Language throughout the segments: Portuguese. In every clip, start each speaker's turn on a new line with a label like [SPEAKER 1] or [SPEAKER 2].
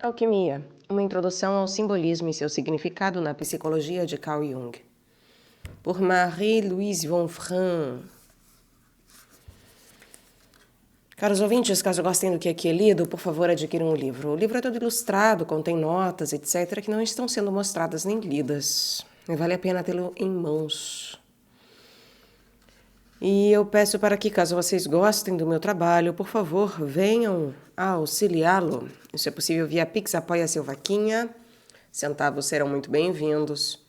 [SPEAKER 1] Alquimia, uma introdução ao simbolismo e seu significado na psicologia de Carl Jung. Por Marie-Louise Vonfran. Caros ouvintes, caso gostem do que aqui é lido, por favor adquiram o livro. O livro é todo ilustrado, contém notas, etc., que não estão sendo mostradas nem lidas. E vale a pena tê-lo em mãos. E eu peço para que, caso vocês gostem do meu trabalho, por favor, venham a auxiliá-lo. Isso é possível via Pix, Apoia-se ou Vaquinha. Centavos serão muito bem-vindos.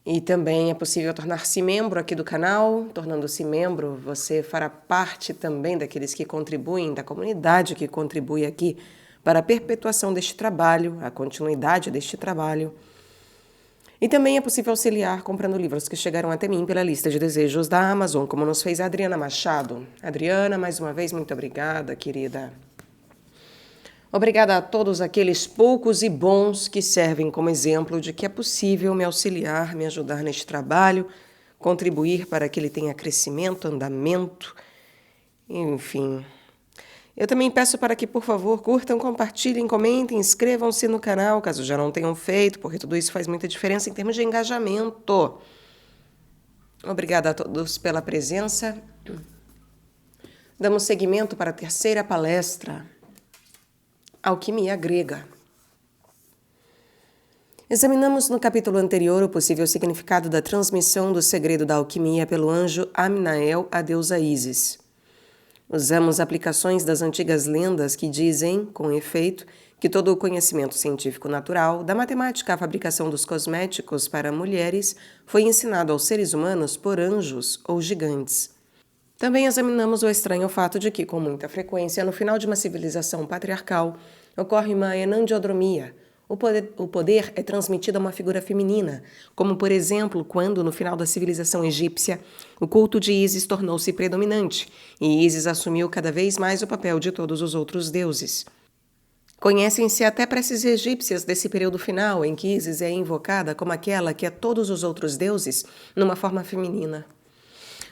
[SPEAKER 1] E também é possível tornar-se membro aqui do canal. Tornando-se membro, você fará parte também daqueles que contribuem, da comunidade que contribui aqui para a perpetuação deste trabalho, a continuidade deste trabalho. E também é possível auxiliar comprando livros que chegaram até mim pela lista de desejos da Amazon, como nos fez a Adriana Machado. Adriana, mais uma vez, muito obrigada, querida. Obrigada a todos aqueles poucos e bons que servem como exemplo de que é possível me auxiliar, me ajudar neste trabalho, contribuir para que ele tenha crescimento, andamento, enfim. Eu também peço para que, por favor, curtam, compartilhem, comentem, inscrevam-se no canal, caso já não tenham feito, porque tudo isso faz muita diferença em termos de engajamento. Obrigada a todos pela presença. Damos seguimento para a terceira palestra, Alquimia Grega. Examinamos no capítulo anterior o possível significado da transmissão do segredo da alquimia pelo anjo Amenael à deusa Ísis. Usamos aplicações das antigas lendas que dizem, com efeito, que todo o conhecimento científico natural, da matemática à fabricação dos cosméticos para mulheres, foi ensinado aos seres humanos por anjos ou gigantes. Também examinamos o estranho fato de que, com muita frequência, no final de uma civilização patriarcal, ocorre uma enandiodromia. O poder é transmitido a uma figura feminina, como, por exemplo, quando, no final da civilização egípcia, o culto de Ísis tornou-se predominante e Ísis assumiu cada vez mais o papel de todos os outros deuses. Conhecem-se até preces egípcias desse período final, em que Ísis é invocada como aquela que é todos os outros deuses, numa forma feminina.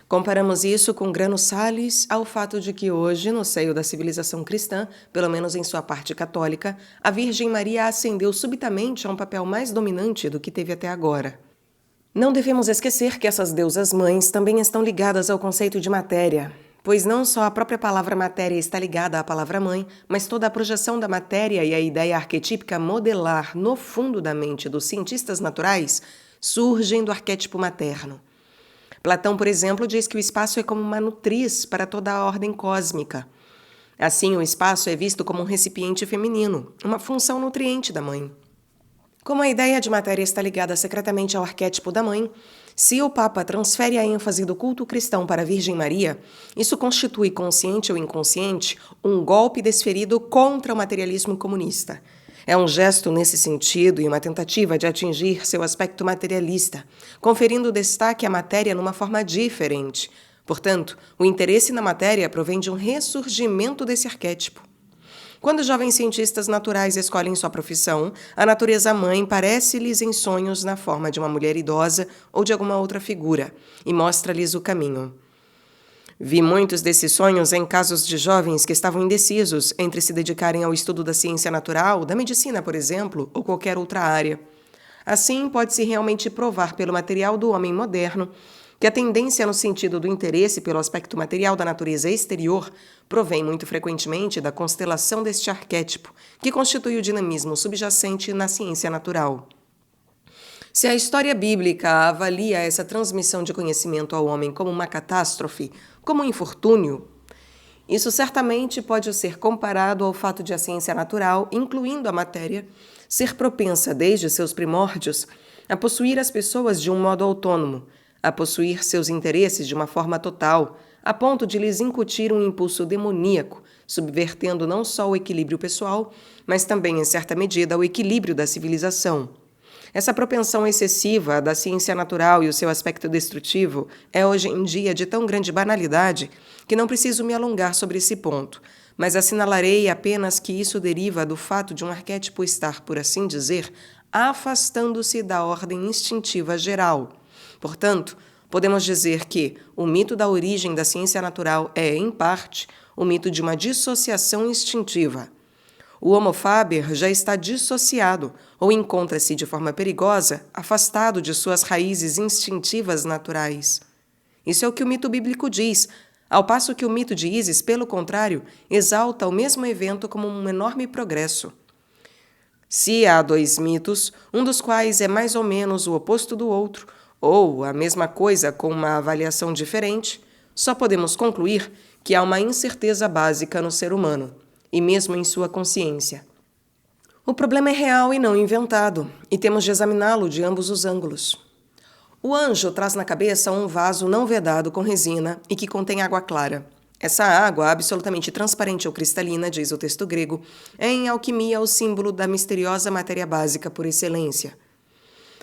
[SPEAKER 1] Comparamos isso com Grano Salles ao fato de que hoje, no seio da civilização cristã, pelo menos em sua parte católica, a Virgem Maria ascendeu subitamente a um papel mais dominante do que teve até agora. Não devemos esquecer que essas deusas mães também estão ligadas ao conceito de matéria, pois não só a própria palavra matéria está ligada à palavra mãe, mas toda a projeção da matéria e a ideia arquetípica modelar no fundo da mente dos cientistas naturais surgem do arquétipo materno. Platão, por exemplo, diz que o espaço é como uma nutriz para toda a ordem cósmica. Assim, o espaço é visto como um recipiente feminino, uma função nutriente da mãe. Como a ideia de matéria está ligada secretamente ao arquétipo da mãe, se o Papa transfere a ênfase do culto cristão para a Virgem Maria, isso constitui, consciente ou inconsciente, um golpe desferido contra o materialismo comunista. É um gesto nesse sentido e uma tentativa de atingir seu aspecto materialista, conferindo destaque à matéria numa forma diferente. Portanto, o interesse na matéria provém de um ressurgimento desse arquétipo. Quando jovens cientistas naturais escolhem sua profissão, a natureza-mãe parece-lhes em sonhos na forma de uma mulher idosa ou de alguma outra figura, e mostra-lhes o caminho. Vi muitos desses sonhos em casos de jovens que estavam indecisos entre se dedicarem ao estudo da ciência natural, da medicina, por exemplo, ou qualquer outra área. Assim, pode-se realmente provar pelo material do homem moderno que a tendência no sentido do interesse pelo aspecto material da natureza exterior provém muito frequentemente da constelação deste arquétipo, que constitui o dinamismo subjacente na ciência natural. Se a história bíblica avalia essa transmissão de conhecimento ao homem como uma catástrofe, como um infortúnio, isso certamente pode ser comparado ao fato de a ciência natural, incluindo a matéria, ser propensa desde seus primórdios a possuir as pessoas de um modo autônomo, a possuir seus interesses de uma forma total, a ponto de lhes incutir um impulso demoníaco, subvertendo não só o equilíbrio pessoal, mas também, em certa medida, o equilíbrio da civilização. Essa propensão excessiva da ciência natural e o seu aspecto destrutivo é hoje em dia de tão grande banalidade que não preciso me alongar sobre esse ponto, mas assinalarei apenas que isso deriva do fato de um arquétipo estar, por assim dizer, afastando-se da ordem instintiva geral. Portanto, podemos dizer que o mito da origem da ciência natural é, em parte, o mito de uma dissociação instintiva. O Homo faber já está dissociado ou encontra-se de forma perigosa, afastado de suas raízes instintivas naturais. Isso é o que o mito bíblico diz, ao passo que o mito de Ísis, pelo contrário, exalta o mesmo evento como um enorme progresso. Se há dois mitos, um dos quais é mais ou menos o oposto do outro, ou a mesma coisa com uma avaliação diferente, só podemos concluir que há uma incerteza básica no ser humano, e mesmo em sua consciência. O problema é real e não inventado, e temos de examiná-lo de ambos os ângulos. O anjo traz na cabeça um vaso não vedado com resina e que contém água clara. Essa água, absolutamente transparente ou cristalina, diz o texto grego, é em alquimia o símbolo da misteriosa matéria básica por excelência.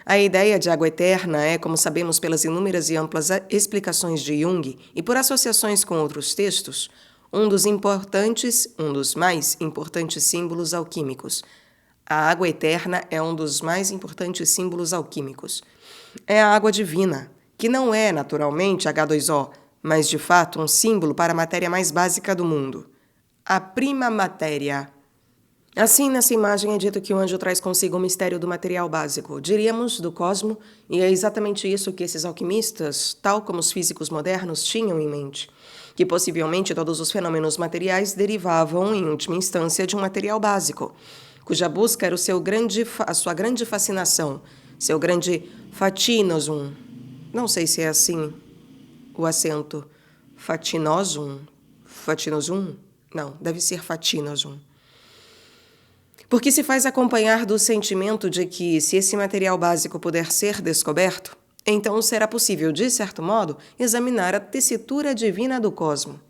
[SPEAKER 1] A ideia de água eterna é, como sabemos pelas inúmeras e amplas explicações de Jung e por associações com outros textos, um dos mais importantes símbolos alquímicos. A água eterna é um dos mais importantes símbolos alquímicos. É a água divina, que não é, naturalmente, H2O, mas, de fato, um símbolo para a matéria mais básica do mundo. A prima matéria. Assim, nessa imagem é dito que o anjo traz consigo o mistério do material básico, diríamos, do cosmo, e é exatamente isso que esses alquimistas, tal como os físicos modernos, tinham em mente, que possivelmente todos os fenômenos materiais derivavam, em última instância, de um material básico, cuja busca era a sua grande fascinação, seu grande fatinosum. Não sei se é assim o acento. Fatinosum? Não, deve ser fatinosum. Porque se faz acompanhar do sentimento de que, se esse material básico puder ser descoberto, então será possível, de certo modo, examinar a tessitura divina do cosmo.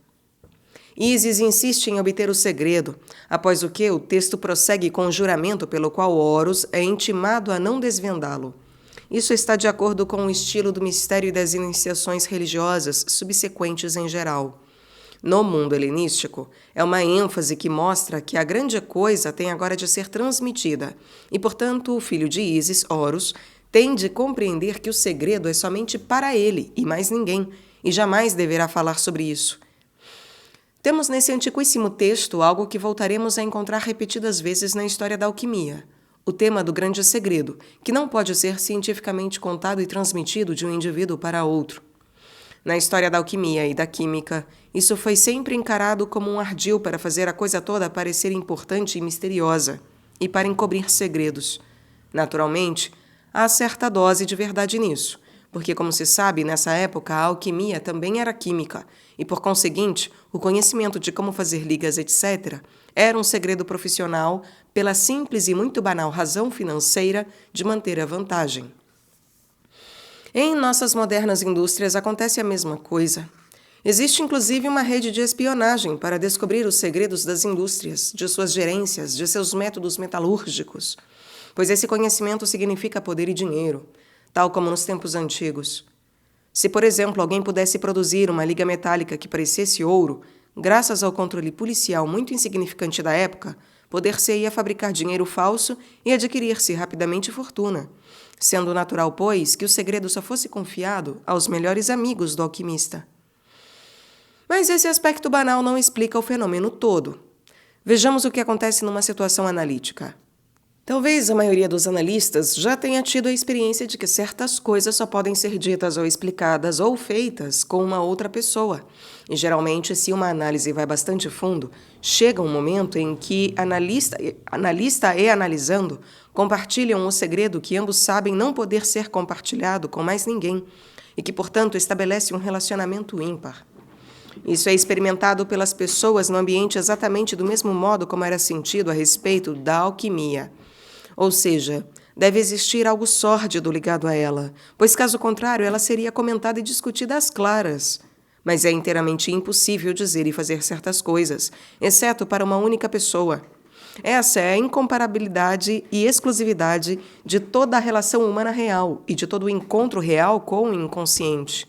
[SPEAKER 1] Ísis insiste em obter o segredo, após o que o texto prossegue com o juramento pelo qual Horus é intimado a não desvendá-lo. Isso está de acordo com o estilo do mistério e das iniciações religiosas subsequentes em geral. No mundo helenístico, é uma ênfase que mostra que a grande coisa tem agora de ser transmitida, e, portanto, o filho de Ísis, Horus, tem de compreender que o segredo é somente para ele e mais ninguém, e jamais deverá falar sobre isso. Temos nesse antiquíssimo texto algo que voltaremos a encontrar repetidas vezes na história da alquimia, o tema do grande segredo, que não pode ser cientificamente contado e transmitido de um indivíduo para outro. Na história da alquimia e da química, isso foi sempre encarado como um ardil para fazer a coisa toda parecer importante e misteriosa, e para encobrir segredos. Naturalmente, há certa dose de verdade nisso, porque, como se sabe, nessa época a alquimia também era química, e, por conseguinte, o conhecimento de como fazer ligas, etc., era um segredo profissional pela simples e muito banal razão financeira de manter a vantagem. Em nossas modernas indústrias acontece a mesma coisa. Existe inclusive uma rede de espionagem para descobrir os segredos das indústrias, de suas gerências, de seus métodos metalúrgicos, pois esse conhecimento significa poder e dinheiro, tal como nos tempos antigos. Se, por exemplo, alguém pudesse produzir uma liga metálica que parecesse ouro, graças ao controle policial muito insignificante da época, poder-se-ia fabricar dinheiro falso e adquirir-se rapidamente fortuna, sendo natural, pois, que o segredo só fosse confiado aos melhores amigos do alquimista. Mas esse aspecto banal não explica o fenômeno todo. Vejamos o que acontece numa situação analítica. Talvez a maioria dos analistas já tenha tido a experiência de que certas coisas só podem ser ditas ou explicadas ou feitas com uma outra pessoa. E geralmente, se uma análise vai bastante fundo, chega um momento em que analista e analisando compartilham o segredo que ambos sabem não poder ser compartilhado com mais ninguém e que, portanto, estabelece um relacionamento ímpar. Isso é experimentado pelas pessoas no ambiente exatamente do mesmo modo como era sentido a respeito da alquimia. Ou seja, deve existir algo sórdido ligado a ela, pois, caso contrário, ela seria comentada e discutida às claras. Mas é inteiramente impossível dizer e fazer certas coisas, exceto para uma única pessoa. Essa é a incomparabilidade e exclusividade de toda a relação humana real e de todo o encontro real com o inconsciente.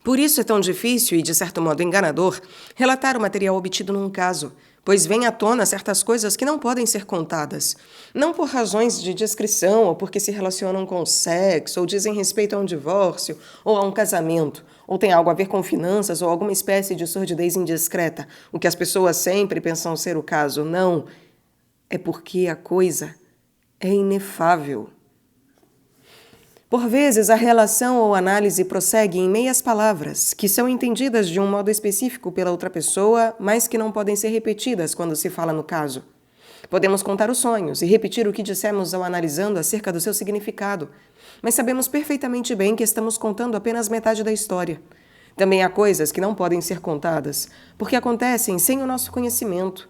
[SPEAKER 1] Por isso é tão difícil e, de certo modo, enganador relatar o material obtido num caso, pois vêm à tona certas coisas que não podem ser contadas, não por razões de discrição ou porque se relacionam com o sexo, ou dizem respeito a um divórcio, ou a um casamento, ou tem algo a ver com finanças ou alguma espécie de sordidez indiscreta, o que as pessoas sempre pensam ser o caso. Não. é porque a coisa é inefável. Por vezes, a relação ou análise prossegue em meias palavras, que são entendidas de um modo específico pela outra pessoa, mas que não podem ser repetidas quando se fala no caso. Podemos contar os sonhos e repetir o que dissemos ao analisando acerca do seu significado, mas sabemos perfeitamente bem que estamos contando apenas metade da história. Também há coisas que não podem ser contadas, porque acontecem sem o nosso conhecimento.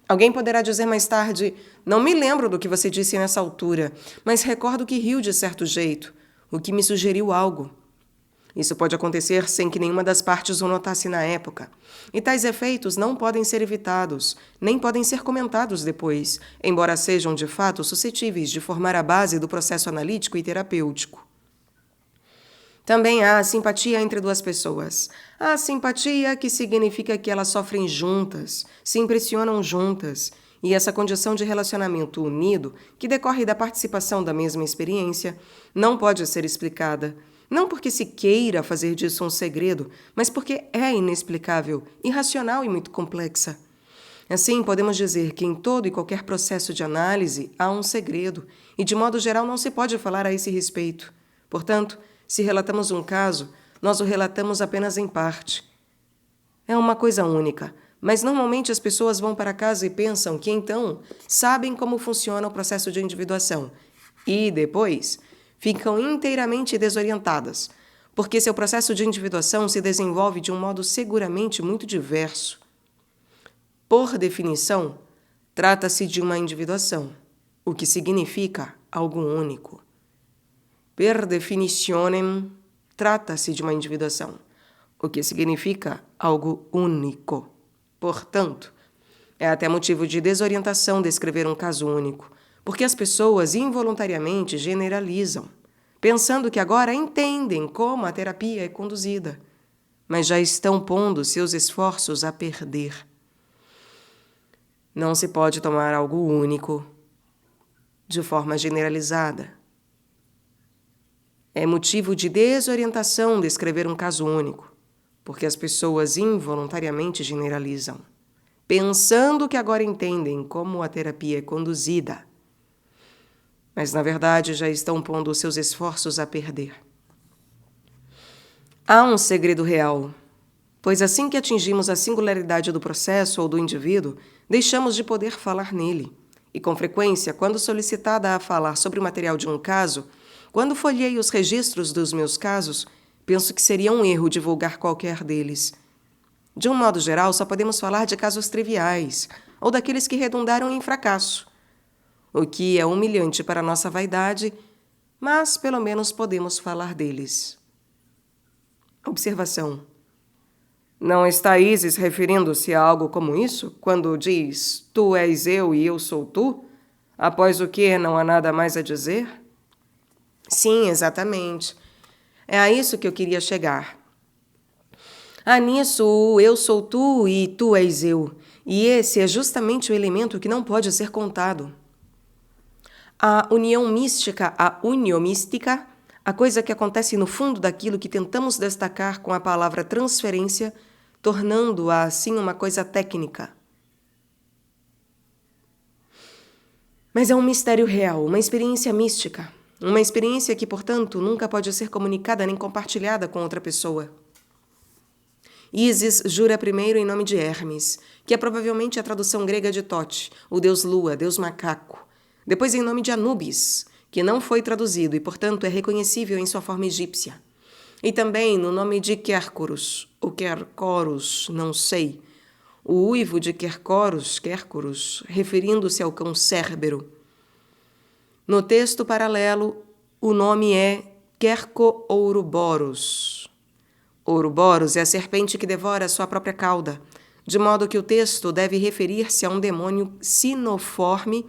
[SPEAKER 1] Alguém poderá dizer mais tarde: não me lembro do que você disse nessa altura, mas recordo que riu de certo jeito, o que me sugeriu algo. Isso pode acontecer sem que nenhuma das partes o notasse na época. E tais efeitos não podem ser evitados, nem podem ser comentados depois, embora sejam de fato suscetíveis de formar a base do processo analítico e terapêutico. Também há a simpatia entre duas pessoas. Há a simpatia que significa que elas sofrem juntas, se impressionam juntas, e essa condição de relacionamento unido, que decorre da participação da mesma experiência, não pode ser explicada. Não porque se queira fazer disso um segredo, mas porque é inexplicável, irracional e muito complexa. Assim, podemos dizer que em todo e qualquer processo de análise há um segredo, e de modo geral não se pode falar a esse respeito. Portanto, se relatamos um caso, nós o relatamos apenas em parte. É uma coisa única, mas normalmente as pessoas vão para casa e pensam que então sabem como funciona o processo de individuação, e depois ficam inteiramente desorientadas, porque seu processo de individuação se desenvolve de um modo seguramente muito diverso. Por definição, trata-se de uma individuação, o que significa algo único. Per definitionem, trata-se de uma individuação, o que significa algo único. Portanto, é até motivo de desorientação descrever um caso único, porque as pessoas involuntariamente generalizam, pensando que agora entendem como a terapia é conduzida, mas já estão pondo seus esforços a perder. Não se pode tomar algo único de forma generalizada. É motivo de desorientação descrever um caso único, porque as pessoas involuntariamente generalizam, pensando que agora entendem como a terapia é conduzida, mas na verdade já estão pondo seus esforços a perder. Há um segredo real, pois assim que atingimos a singularidade do processo ou do indivíduo, deixamos de poder falar nele. E com frequência, quando solicitada a falar sobre o material de um caso, quando folheio os registros dos meus casos, penso que seria um erro divulgar qualquer deles. De um modo geral, só podemos falar de casos triviais, ou daqueles que redundaram em fracasso, o que é humilhante para nossa vaidade, mas pelo menos podemos falar deles. Observação. Não está Isis referindo-se a algo como isso, quando diz, tu és eu e eu sou tu? Após o que não há nada mais a dizer? Sim, exatamente. É a isso que eu queria chegar. Há nisso o eu sou tu e tu és eu, e esse é justamente o elemento que não pode ser contado. A união mística, a uniomística, a coisa que acontece no fundo daquilo que tentamos destacar com a palavra transferência, tornando-a assim uma coisa técnica. Mas é um mistério real, uma experiência mística, uma experiência que, portanto, nunca pode ser comunicada nem compartilhada com outra pessoa. Isis jura primeiro em nome de Hermes, que é provavelmente a tradução grega de Tote, o deus lua, deus macaco. Depois em nome de Anubis, que não foi traduzido e, portanto, é reconhecível em sua forma egípcia. E também no nome de Quercurus, ou Quercorus, não sei. O uivo de Quercorus, referindo-se ao cão Cérbero. No texto paralelo, o nome é Querco-Ouroboros. Ouroboros é a serpente que devora a sua própria cauda, de modo que o texto deve referir-se a um demônio sinoforme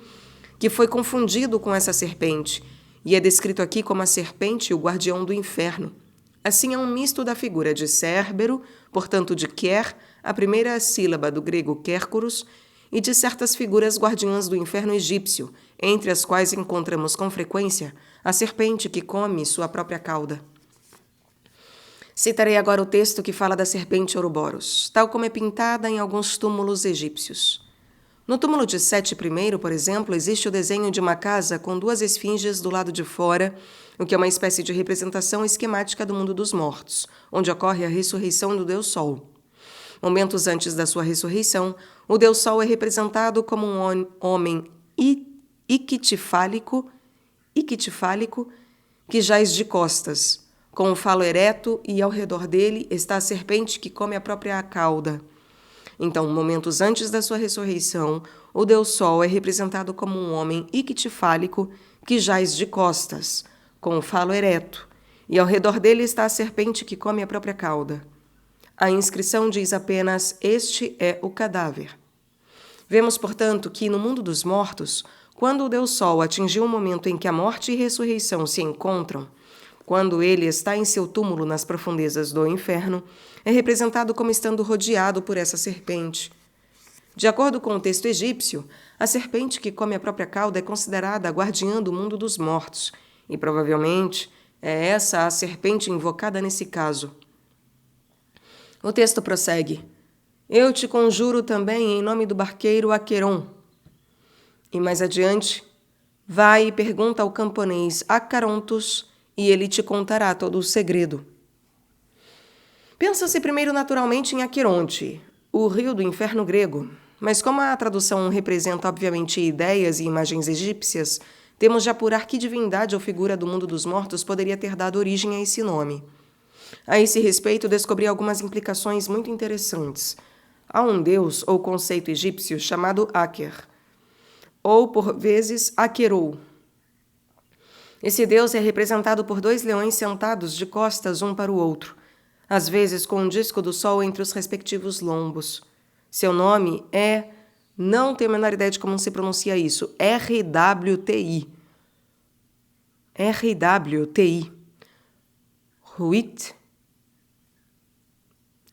[SPEAKER 1] que foi confundido com essa serpente, e é descrito aqui como a serpente e o guardião do inferno. Assim é um misto da figura de Cérbero, portanto de Quer, a primeira sílaba do grego Quercurus, e de certas figuras guardiãs do inferno egípcio, entre as quais encontramos com frequência a serpente que come sua própria cauda. Citarei agora o texto que fala da serpente Ouroboros, tal como é pintada em alguns túmulos egípcios. No túmulo de Sete I, por exemplo, existe o desenho de uma casa com duas esfinges do lado de fora, o que é uma espécie de representação esquemática do mundo dos mortos, onde ocorre a ressurreição do Deus Sol. Momentos antes da sua ressurreição, o Deus Sol é representado como um homem ictifálico que jaz de costas, com o falo ereto, e ao redor dele está a serpente que come a própria cauda. Então, momentos antes da sua ressurreição, o Deus Sol é representado como um homem ictifálico que jaz de costas, com o falo ereto, e ao redor dele está a serpente que come a própria cauda. A inscrição diz apenas: este é o cadáver. Vemos, portanto, que no mundo dos mortos, quando o Deus Sol atingiu o momento em que a morte e ressurreição se encontram, quando ele está em seu túmulo nas profundezas do inferno, é representado como estando rodeado por essa serpente. De acordo com o texto egípcio, a serpente que come a própria cauda é considerada a guardiã do mundo dos mortos, e provavelmente é essa a serpente invocada nesse caso. O texto prossegue: eu te conjuro também em nome do barqueiro Aqueron. E mais adiante, vai e pergunta ao camponês Acarontos, e ele te contará todo o segredo. Pensa-se primeiro naturalmente em Aqueronte, o rio do inferno grego, mas como a tradução representa obviamente ideias e imagens egípcias, temos de apurar que divindade ou figura do mundo dos mortos poderia ter dado origem a esse nome. A esse respeito, descobri algumas implicações muito interessantes. Há um deus ou conceito egípcio chamado Aker, ou por vezes Akerou. Esse deus é representado por dois leões sentados de costas um para o outro, às vezes com um disco do sol entre os respectivos lombos. Seu nome é... não tenho a menor ideia de como se pronuncia isso. RWTI. RWTI. Huit.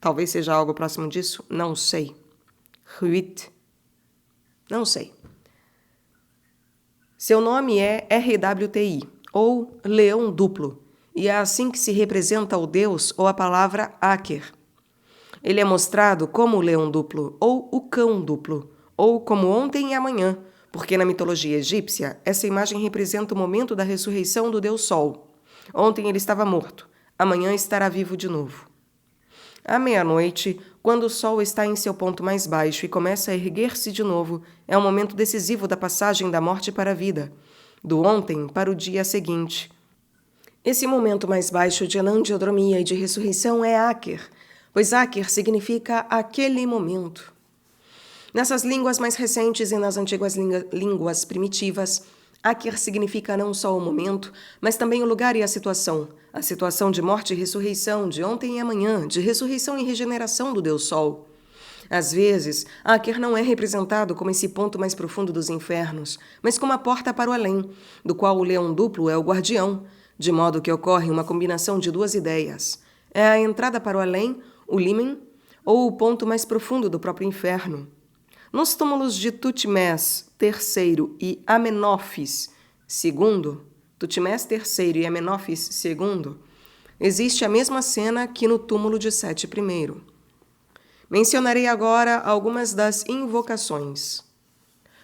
[SPEAKER 1] Talvez seja algo próximo disso. Não sei. Huit. Não sei. Seu nome é RWTI, ou leão duplo, e é assim que se representa o deus ou a palavra Aker. Ele é mostrado como o leão duplo, ou o cão duplo, ou como ontem e amanhã, porque na mitologia egípcia, essa imagem representa o momento da ressurreição do Deus Sol. Ontem ele estava morto, amanhã estará vivo de novo. À meia-noite, quando o sol está em seu ponto mais baixo e começa a erguer-se de novo, é o momento decisivo da passagem da morte para a vida, do ontem para o dia seguinte. Esse momento mais baixo de anandiodromia e de ressurreição é Aker, pois Aker significa aquele momento. Nessas línguas mais recentes e nas antigas línguas primitivas, Aker significa não só o momento, mas também o lugar e a situação de morte e ressurreição, de ontem e amanhã, de ressurreição e regeneração do Deus Sol. Às vezes, Aker não é representado como esse ponto mais profundo dos infernos, mas como a porta para o além, do qual o leão duplo é o guardião, de modo que ocorre uma combinação de duas ideias. É a entrada para o além, o limen, ou o ponto mais profundo do próprio inferno. Nos túmulos de Tutmés III e Amenófis II, Tutmés III e Amenófis II, existe a mesma cena que no túmulo de Sete I. Mencionarei agora algumas das invocações.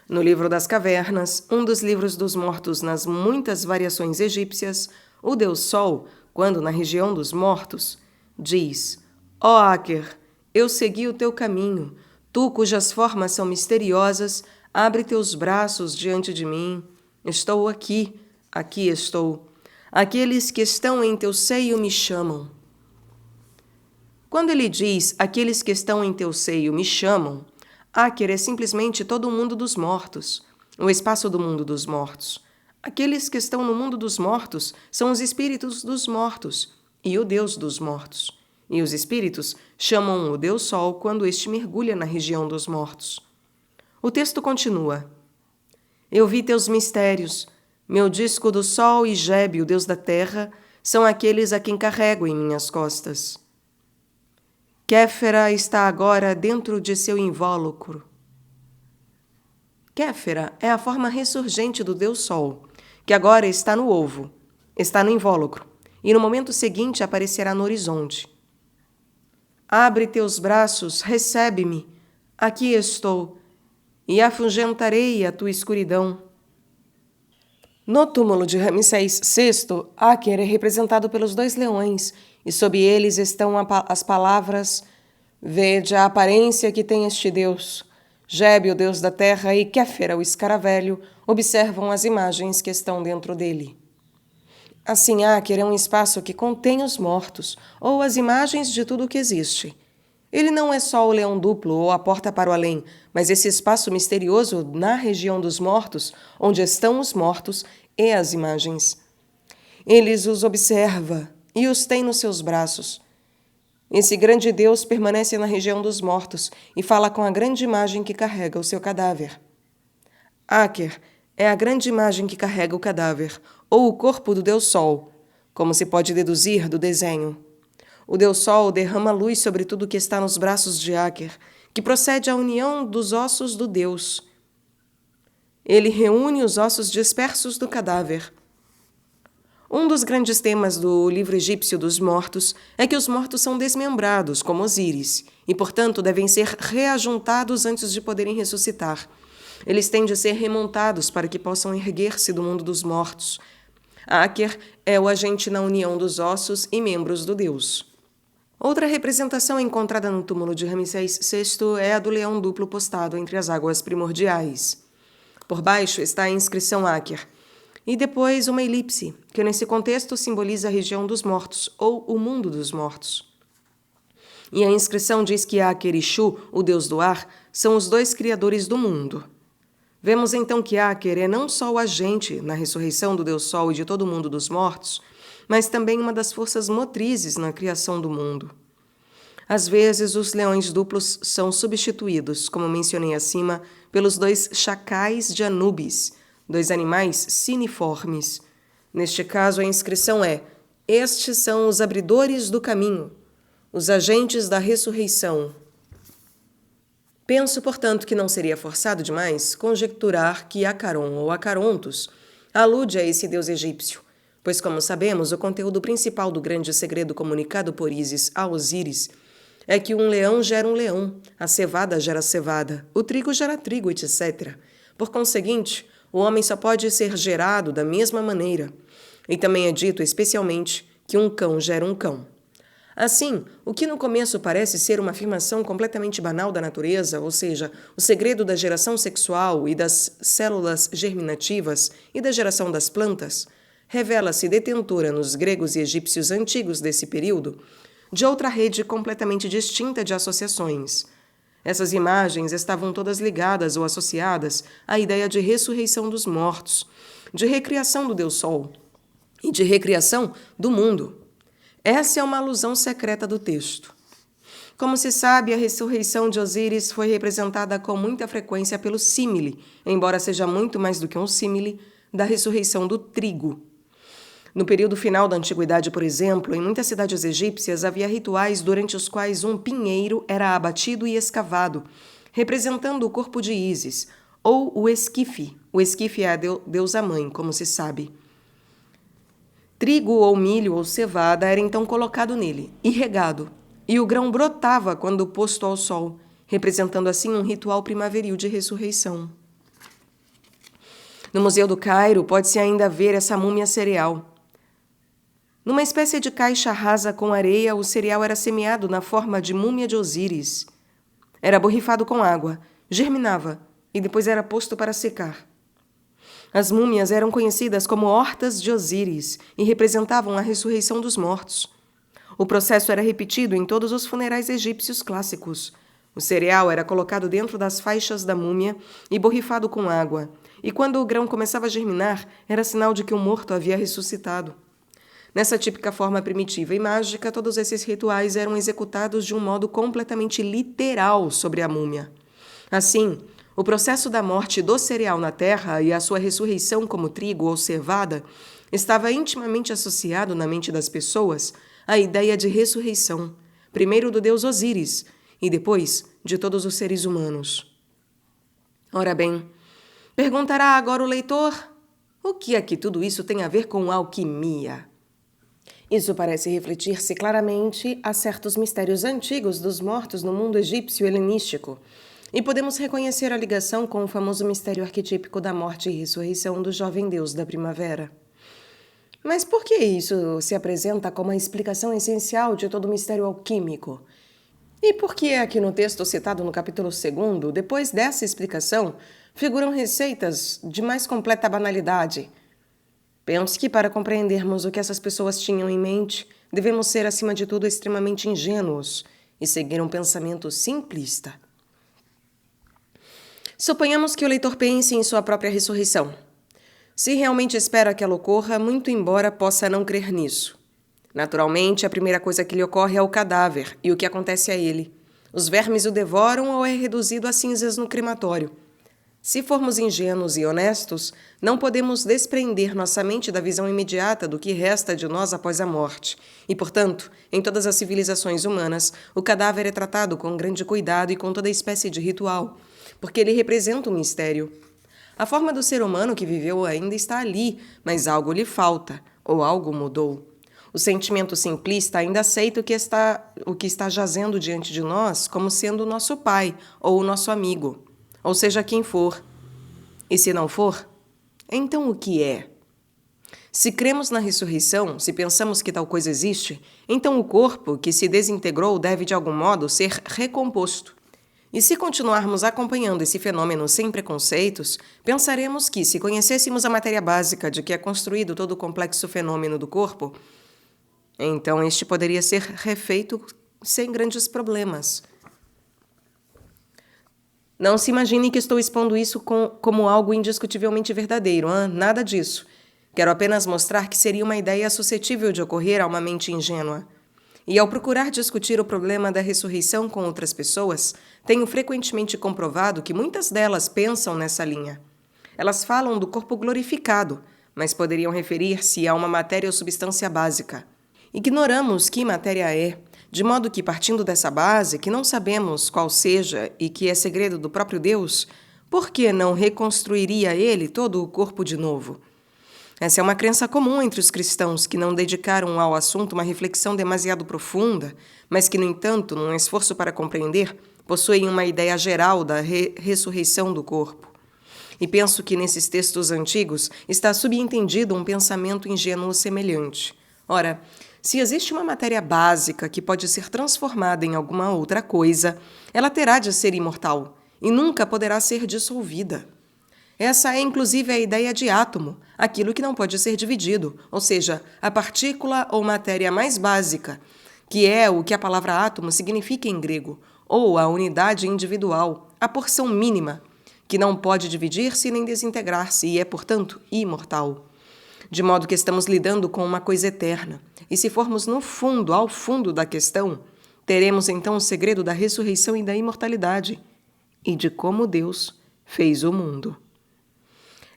[SPEAKER 1] No livro das cavernas, um dos livros dos mortos nas muitas variações egípcias, o Deus Sol, quando na região dos mortos, diz: ó Aker, eu segui o teu caminho, tu cujas formas são misteriosas, abre teus braços diante de mim. Estou aqui, aqui estou. Aqueles que estão em teu seio me chamam. Quando ele diz, aqueles que estão em teu seio me chamam, Aker é simplesmente todo o mundo dos mortos, o espaço do mundo dos mortos. Aqueles que estão no mundo dos mortos são os espíritos dos mortos e o Deus dos mortos. E os espíritos chamam o Deus Sol quando este mergulha na região dos mortos. O texto continua: eu vi teus mistérios, meu disco do sol e Gebe, o Deus da terra, são aqueles a quem carrego em minhas costas. Kéfera está agora dentro de seu invólucro. Kéfera é a forma ressurgente do Deus Sol, que agora está no ovo, está no invólucro, e no momento seguinte aparecerá no horizonte. Abre teus braços, recebe-me, aqui estou. e afugentarei a tua escuridão. No túmulo de Ramsés VI, Aker é representado pelos 2 leões, e sob eles estão as palavras: Vede a aparência que tem este Deus. Jebe, o Deus da terra, e Kéfera, o escaravelho, observam as imagens que estão dentro dele. Assim, Aker é um espaço que contém os mortos, ou as imagens de tudo o que existe. Ele não é só o leão duplo ou a porta para o além, mas esse espaço misterioso na região dos mortos, onde estão os mortos e as imagens. Ele os observa e os tem nos seus braços. Esse grande Deus permanece na região dos mortos e fala com a grande imagem que carrega o seu cadáver. Aker é a grande imagem que carrega o cadáver, ou o corpo do Deus Sol, como se pode deduzir do desenho. O Deus Sol derrama luz sobre tudo que está nos braços de Aker, que procede à união dos ossos do Deus. Ele reúne os ossos dispersos do cadáver. Um dos grandes temas do livro egípcio dos mortos é que os mortos são desmembrados, como Osíris, e, portanto, devem ser reajuntados antes de poderem ressuscitar. Eles têm de ser remontados para que possam erguer-se do mundo dos mortos. Aker é o agente na união dos ossos e membros do Deus. Outra representação encontrada no túmulo de Ramsés VI é a do leão duplo postado entre as águas primordiais. Por baixo está a inscrição Aker, e depois uma elipse, que nesse contexto simboliza a região dos mortos, ou o mundo dos mortos. E a inscrição diz que Aker e Shu, o deus do ar, são os 2 criadores do mundo. Vemos então que Aker é não só o agente na ressurreição do Deus Sol e de todo o mundo dos mortos, mas também uma das forças motrizes na criação do mundo. Às vezes, os leões duplos são substituídos, como mencionei acima, pelos 2 chacais de Anubis, 2 animais siniformes. Neste caso, a inscrição é: Estes são os abridores do caminho, os agentes da ressurreição. Penso, portanto, que não seria forçado demais conjecturar que Acaron ou Acarontos alude a esse deus egípcio, pois, como sabemos, o conteúdo principal do grande segredo comunicado por Ísis a Osíris é que um leão gera um leão, a cevada gera cevada, o trigo gera trigo, etc. Por conseguinte, o homem só pode ser gerado da mesma maneira. E também é dito especialmente que um cão gera um cão. Assim, o que no começo parece ser uma afirmação completamente banal da natureza, ou seja, o segredo da geração sexual e das células germinativas e da geração das plantas, revela-se detentora nos gregos e egípcios antigos desse período de outra rede completamente distinta de associações. Essas imagens estavam todas ligadas ou associadas à ideia de ressurreição dos mortos, de recriação do Deus Sol e de recriação do mundo. Essa é uma alusão secreta do texto. Como se sabe, a ressurreição de Osíris foi representada com muita frequência pelo símile, embora seja muito mais do que um símile, da ressurreição do trigo. No período final da Antiguidade, por exemplo, em muitas cidades egípcias havia rituais durante os quais um pinheiro era abatido e escavado, representando o corpo de Ísis, ou o esquife. O esquife é a deusa-mãe, como se sabe. Trigo ou milho ou cevada era então colocado nele e regado, e o grão brotava quando posto ao sol, representando assim um ritual primaveril de ressurreição. No Museu do Cairo pode-se ainda ver essa múmia cereal. Numa espécie de caixa rasa com areia, o cereal era semeado na forma de múmia de Osíris. Era borrifado com água, germinava e depois era posto para secar. As múmias eram conhecidas como hortas de Osíris e representavam a ressurreição dos mortos. O processo era repetido em todos os funerais egípcios clássicos. O cereal era colocado dentro das faixas da múmia e borrifado com água, e quando o grão começava a germinar, era sinal de que o morto havia ressuscitado. Nessa típica forma primitiva e mágica, todos esses rituais eram executados de um modo completamente literal sobre a múmia. Assim, o processo da morte do cereal na terra e a sua ressurreição como trigo ou cevada estava intimamente associado na mente das pessoas à ideia de ressurreição, primeiro do deus Osíris e depois de todos os seres humanos. Ora bem, perguntará agora o leitor, o que é que tudo isso tem a ver com alquimia? Isso parece refletir-se claramente a certos mistérios antigos dos mortos no mundo egípcio helenístico, E podemos reconhecer a ligação com o famoso mistério arquetípico da morte e ressurreição do jovem deus da primavera. Mas por que isso se apresenta como a explicação essencial de todo o mistério alquímico? E por que aqui no texto citado no capítulo 2, depois dessa explicação, figuram receitas de mais completa banalidade? Penso que para compreendermos o que essas pessoas tinham em mente, devemos ser, acima de tudo, extremamente ingênuos e seguir um pensamento simplista. Suponhamos que o leitor pense em sua própria ressurreição. Se realmente espera que ela ocorra, muito embora possa não crer nisso. Naturalmente, a primeira coisa que lhe ocorre é o cadáver e o que acontece a ele. Os vermes o devoram ou é reduzido a cinzas no crematório. Se formos ingênuos e honestos, não podemos desprender nossa mente da visão imediata do que resta de nós após a morte. E, portanto, em todas as civilizações humanas, o cadáver é tratado com grande cuidado e com toda espécie de ritual, porque ele representa um mistério. A forma do ser humano que viveu ainda está ali, mas algo lhe falta, ou algo mudou. O sentimento simplista ainda aceita o que está jazendo diante de nós como sendo o nosso pai ou o nosso amigo, ou seja, quem for. E se não for, então o que é? Se cremos na ressurreição, se pensamos que tal coisa existe, então o corpo que se desintegrou deve de algum modo ser recomposto. E se continuarmos acompanhando esse fenômeno sem preconceitos, pensaremos que, se conhecêssemos a matéria básica de que é construído todo o complexo fenômeno do corpo, então este poderia ser refeito sem grandes problemas. Não se imagine que estou expondo isso como algo indiscutivelmente verdadeiro, nada disso. Quero apenas mostrar que seria uma ideia suscetível de ocorrer a uma mente ingênua. E ao procurar discutir o problema da ressurreição com outras pessoas, tenho frequentemente comprovado que muitas delas pensam nessa linha. Elas falam do corpo glorificado, mas poderiam referir-se a uma matéria ou substância básica. Ignoramos que matéria é, de modo que, partindo dessa base, que não sabemos qual seja e que é segredo do próprio Deus, por que não reconstruiria ele todo o corpo de novo? Essa é uma crença comum entre os cristãos que não dedicaram ao assunto uma reflexão demasiado profunda, mas que, no entanto, num esforço para compreender, possuem uma ideia geral da ressurreição do corpo. E penso que nesses textos antigos está subentendido um pensamento ingênuo semelhante. Ora, se existe uma matéria básica que pode ser transformada em alguma outra coisa, ela terá de ser imortal e nunca poderá ser dissolvida. Essa é inclusive a ideia de átomo, aquilo que não pode ser dividido, ou seja, a partícula ou matéria mais básica, que é o que a palavra átomo significa em grego, ou a unidade individual, a porção mínima, que não pode dividir-se nem desintegrar-se e é, portanto, imortal. De modo que estamos lidando com uma coisa eterna. E se formos no fundo, ao fundo da questão, teremos então o segredo da ressurreição e da imortalidade, e de como Deus fez o mundo.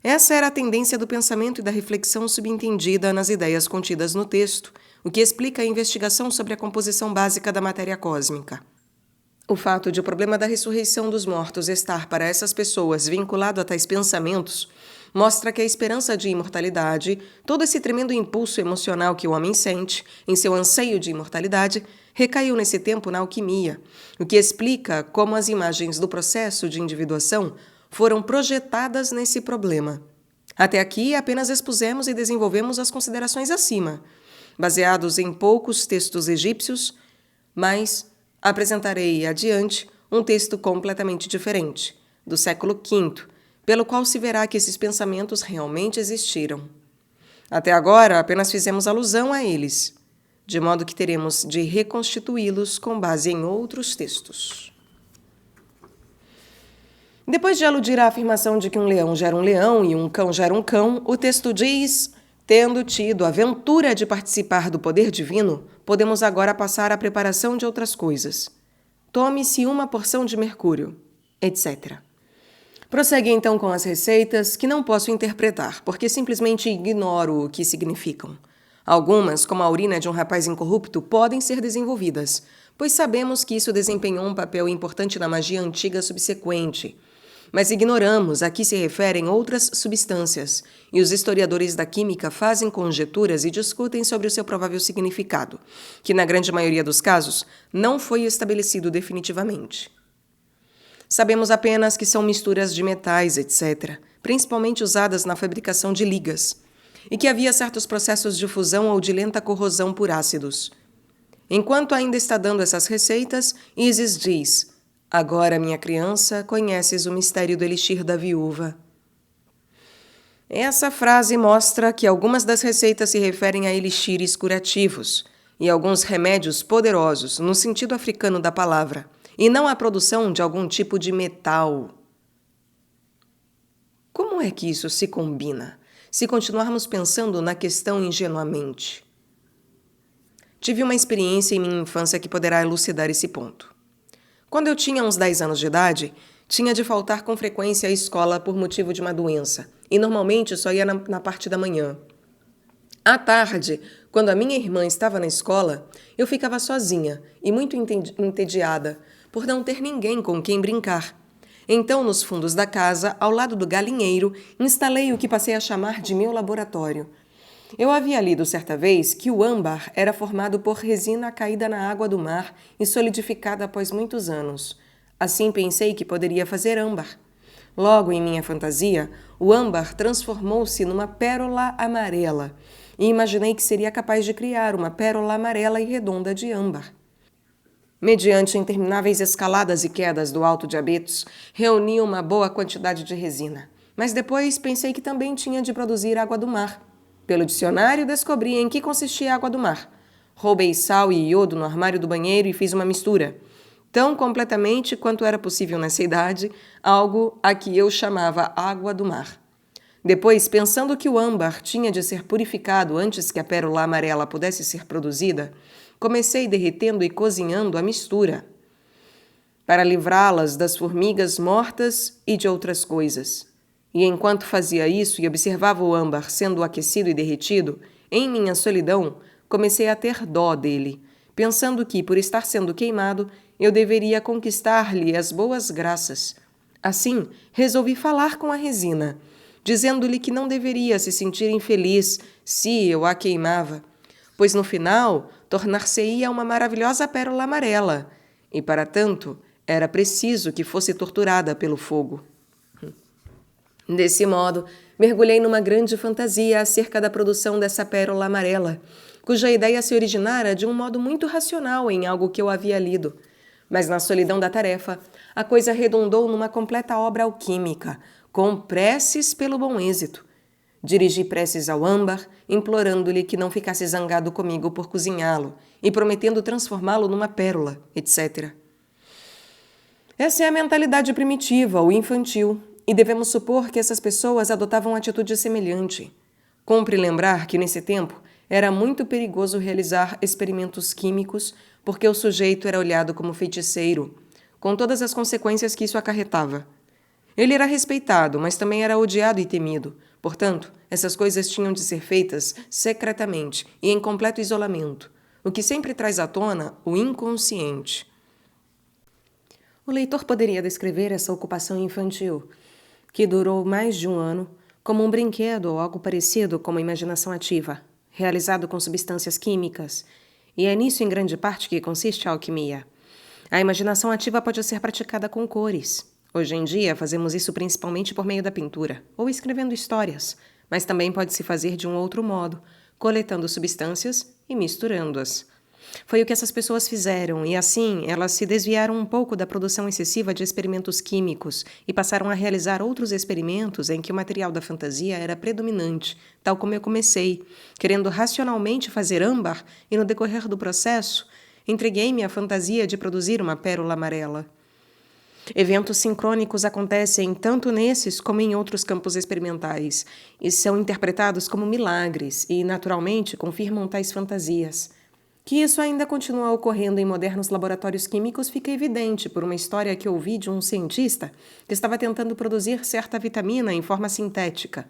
[SPEAKER 1] Essa era a tendência do pensamento e da reflexão subentendida nas ideias contidas no texto, o que explica a investigação sobre a composição básica da matéria cósmica. O fato de o problema da ressurreição dos mortos estar para essas pessoas vinculado a tais pensamentos mostra que a esperança de imortalidade, todo esse tremendo impulso emocional que o homem sente em seu anseio de imortalidade, recaiu nesse tempo na alquimia, o que explica como as imagens do processo de individuação foram projetadas nesse problema. Até aqui apenas expusemos e desenvolvemos as considerações acima, baseados em poucos textos egípcios, mas apresentarei adiante um texto completamente diferente, do século V, pelo qual se verá que esses pensamentos realmente existiram. Até agora, apenas fizemos alusão a eles, de modo que teremos de reconstituí-los com base em outros textos. Depois de aludir à afirmação de que um leão gera um leão e um cão gera um cão, o texto diz: tendo tido a ventura de participar do poder divino, podemos agora passar à preparação de outras coisas. Tome-se uma porção de mercúrio, etc. Prossegue então com as receitas que não posso interpretar, porque simplesmente ignoro o que significam. Algumas, como a urina de um rapaz incorrupto, podem ser desenvolvidas, pois sabemos que isso desempenhou um papel importante na magia antiga subsequente. Mas ignoramos a que se referem outras substâncias, e os historiadores da química fazem conjecturas e discutem sobre o seu provável significado, que na grande maioria dos casos não foi estabelecido definitivamente. Sabemos apenas que são misturas de metais, etc., principalmente usadas na fabricação de ligas, e que havia certos processos de fusão ou de lenta corrosão por ácidos. Enquanto ainda está dando essas receitas, Isis diz: "Agora, minha criança, conheces o mistério do elixir da viúva." Essa frase mostra que algumas das receitas se referem a elixires curativos e alguns remédios poderosos, no sentido africano da palavra, e não a produção de algum tipo de metal. Como é que isso se combina, se continuarmos pensando na questão ingenuamente? Tive uma experiência em minha infância que poderá elucidar esse ponto. Quando eu tinha uns 10 anos de idade, tinha de faltar com frequência à escola por motivo de uma doença, e normalmente só ia na parte da manhã. À tarde, quando a minha irmã estava na escola, eu ficava sozinha e muito entediada, por não ter ninguém com quem brincar. Então, nos fundos da casa, ao lado do galinheiro, instalei o que passei a chamar de meu laboratório. Eu havia lido certa vez que o âmbar era formado por resina caída na água do mar e solidificada após muitos anos. Assim pensei que poderia fazer âmbar. Logo, em minha fantasia, o âmbar transformou-se numa pérola amarela e imaginei que seria capaz de criar uma pérola amarela e redonda de âmbar. Mediante intermináveis escaladas e quedas do alto de abetos, reuni uma boa quantidade de resina. Mas depois pensei que também tinha de produzir água do mar. Pelo dicionário, descobri em que consistia a água do mar. Roubei sal e iodo no armário do banheiro e fiz uma mistura. Tão completamente quanto era possível nessa idade, algo a que eu chamava água do mar. Depois, pensando que o âmbar tinha de ser purificado antes que a pérola amarela pudesse ser produzida, comecei derretendo e cozinhando a mistura, para livrá-las das formigas mortas e de outras coisas. E enquanto fazia isso e observava o âmbar sendo aquecido e derretido, em minha solidão, comecei a ter dó dele, pensando que, por estar sendo queimado, eu deveria conquistar-lhe as boas graças. Assim, resolvi falar com a resina, dizendo-lhe que não deveria se sentir infeliz se eu a queimava, pois no final tornar-se-ia uma maravilhosa pérola amarela, e para tanto era preciso que fosse torturada pelo fogo. Desse modo, mergulhei numa grande fantasia acerca da produção dessa pérola amarela, cuja ideia se originara de um modo muito racional em algo que eu havia lido. Mas na solidão da tarefa, a coisa redundou numa completa obra alquímica, com preces pelo bom êxito. Dirigi preces ao âmbar, implorando-lhe que não ficasse zangado comigo por cozinhá-lo e prometendo transformá-lo numa pérola, etc. Essa é a mentalidade primitiva ou infantil, e devemos supor que essas pessoas adotavam atitude semelhante. Cumpre lembrar que, nesse tempo, era muito perigoso realizar experimentos químicos porque o sujeito era olhado como feiticeiro, com todas as consequências que isso acarretava. Ele era respeitado, mas também era odiado e temido. Portanto, essas coisas tinham de ser feitas secretamente e em completo isolamento, o que sempre traz à tona o inconsciente. O leitor poderia descrever essa ocupação infantil, que durou mais de 1 ano, como um brinquedo ou algo parecido com uma imaginação ativa, realizado com substâncias químicas, e é nisso em grande parte que consiste a alquimia. A imaginação ativa pode ser praticada com cores. Hoje em dia, fazemos isso principalmente por meio da pintura, ou escrevendo histórias, mas também pode se fazer de um outro modo, coletando substâncias e misturando-as. Foi o que essas pessoas fizeram, e assim elas se desviaram um pouco da produção excessiva de experimentos químicos e passaram a realizar outros experimentos em que o material da fantasia era predominante, tal como eu comecei, querendo racionalmente fazer âmbar e, no decorrer do processo, entreguei-me à fantasia de produzir uma pérola amarela. Eventos sincrônicos acontecem tanto nesses como em outros campos experimentais e são interpretados como milagres e, naturalmente, confirmam tais fantasias. Que isso ainda continua ocorrendo em modernos laboratórios químicos fica evidente por uma história que ouvi de um cientista que estava tentando produzir certa vitamina em forma sintética.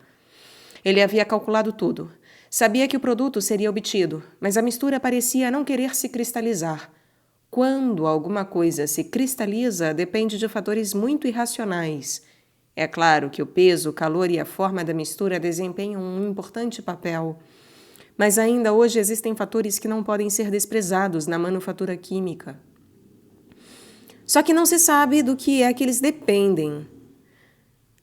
[SPEAKER 1] Ele havia calculado tudo. Sabia que o produto seria obtido, mas a mistura parecia não querer se cristalizar. Quando alguma coisa se cristaliza, depende de fatores muito irracionais. É claro que o peso, o calor e a forma da mistura desempenham um importante papel. Mas ainda hoje existem fatores que não podem ser desprezados na manufatura química. Só que não se sabe do que é que eles dependem.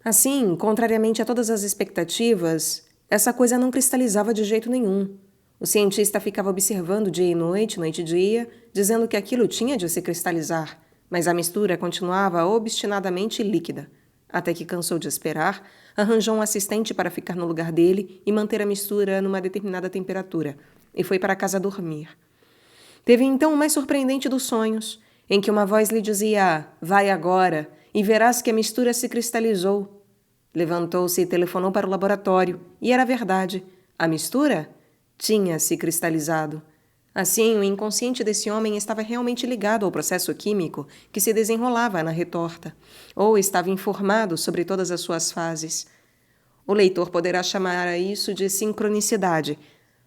[SPEAKER 1] Assim, contrariamente a todas as expectativas, essa coisa não cristalizava de jeito nenhum. O cientista ficava observando dia e noite e dia, dizendo que aquilo tinha de se cristalizar, mas a mistura continuava obstinadamente líquida. Até que cansou de esperar, arranjou um assistente para ficar no lugar dele e manter a mistura numa determinada temperatura, e foi para casa dormir. Teve então o mais surpreendente dos sonhos, em que uma voz lhe dizia: "Vai agora, e verás que a mistura se cristalizou." Levantou-se e telefonou para o laboratório, e era verdade. A mistura tinha se cristalizado. Assim, o inconsciente desse homem estava realmente ligado ao processo químico que se desenrolava na retorta, ou estava informado sobre todas as suas fases. O leitor poderá chamar a isso de sincronicidade,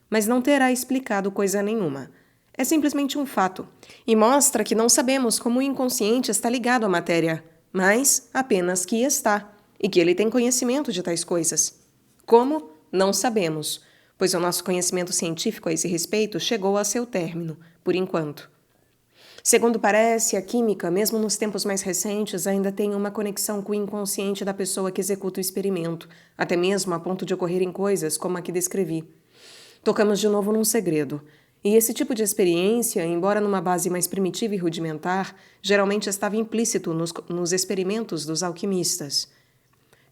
[SPEAKER 1] mas não terá explicado coisa nenhuma. É simplesmente um fato, e mostra que não sabemos como o inconsciente está ligado à matéria, mas apenas que está, e que ele tem conhecimento de tais coisas. Como? Não sabemos, pois o nosso conhecimento científico a esse respeito chegou a seu término, por enquanto. Segundo parece, a química, mesmo nos tempos mais recentes, ainda tem uma conexão com o inconsciente da pessoa que executa o experimento, até mesmo a ponto de ocorrerem coisas como a que descrevi. Tocamos de novo num segredo. E esse tipo de experiência, embora numa base mais primitiva e rudimentar, geralmente estava implícito nos experimentos dos alquimistas.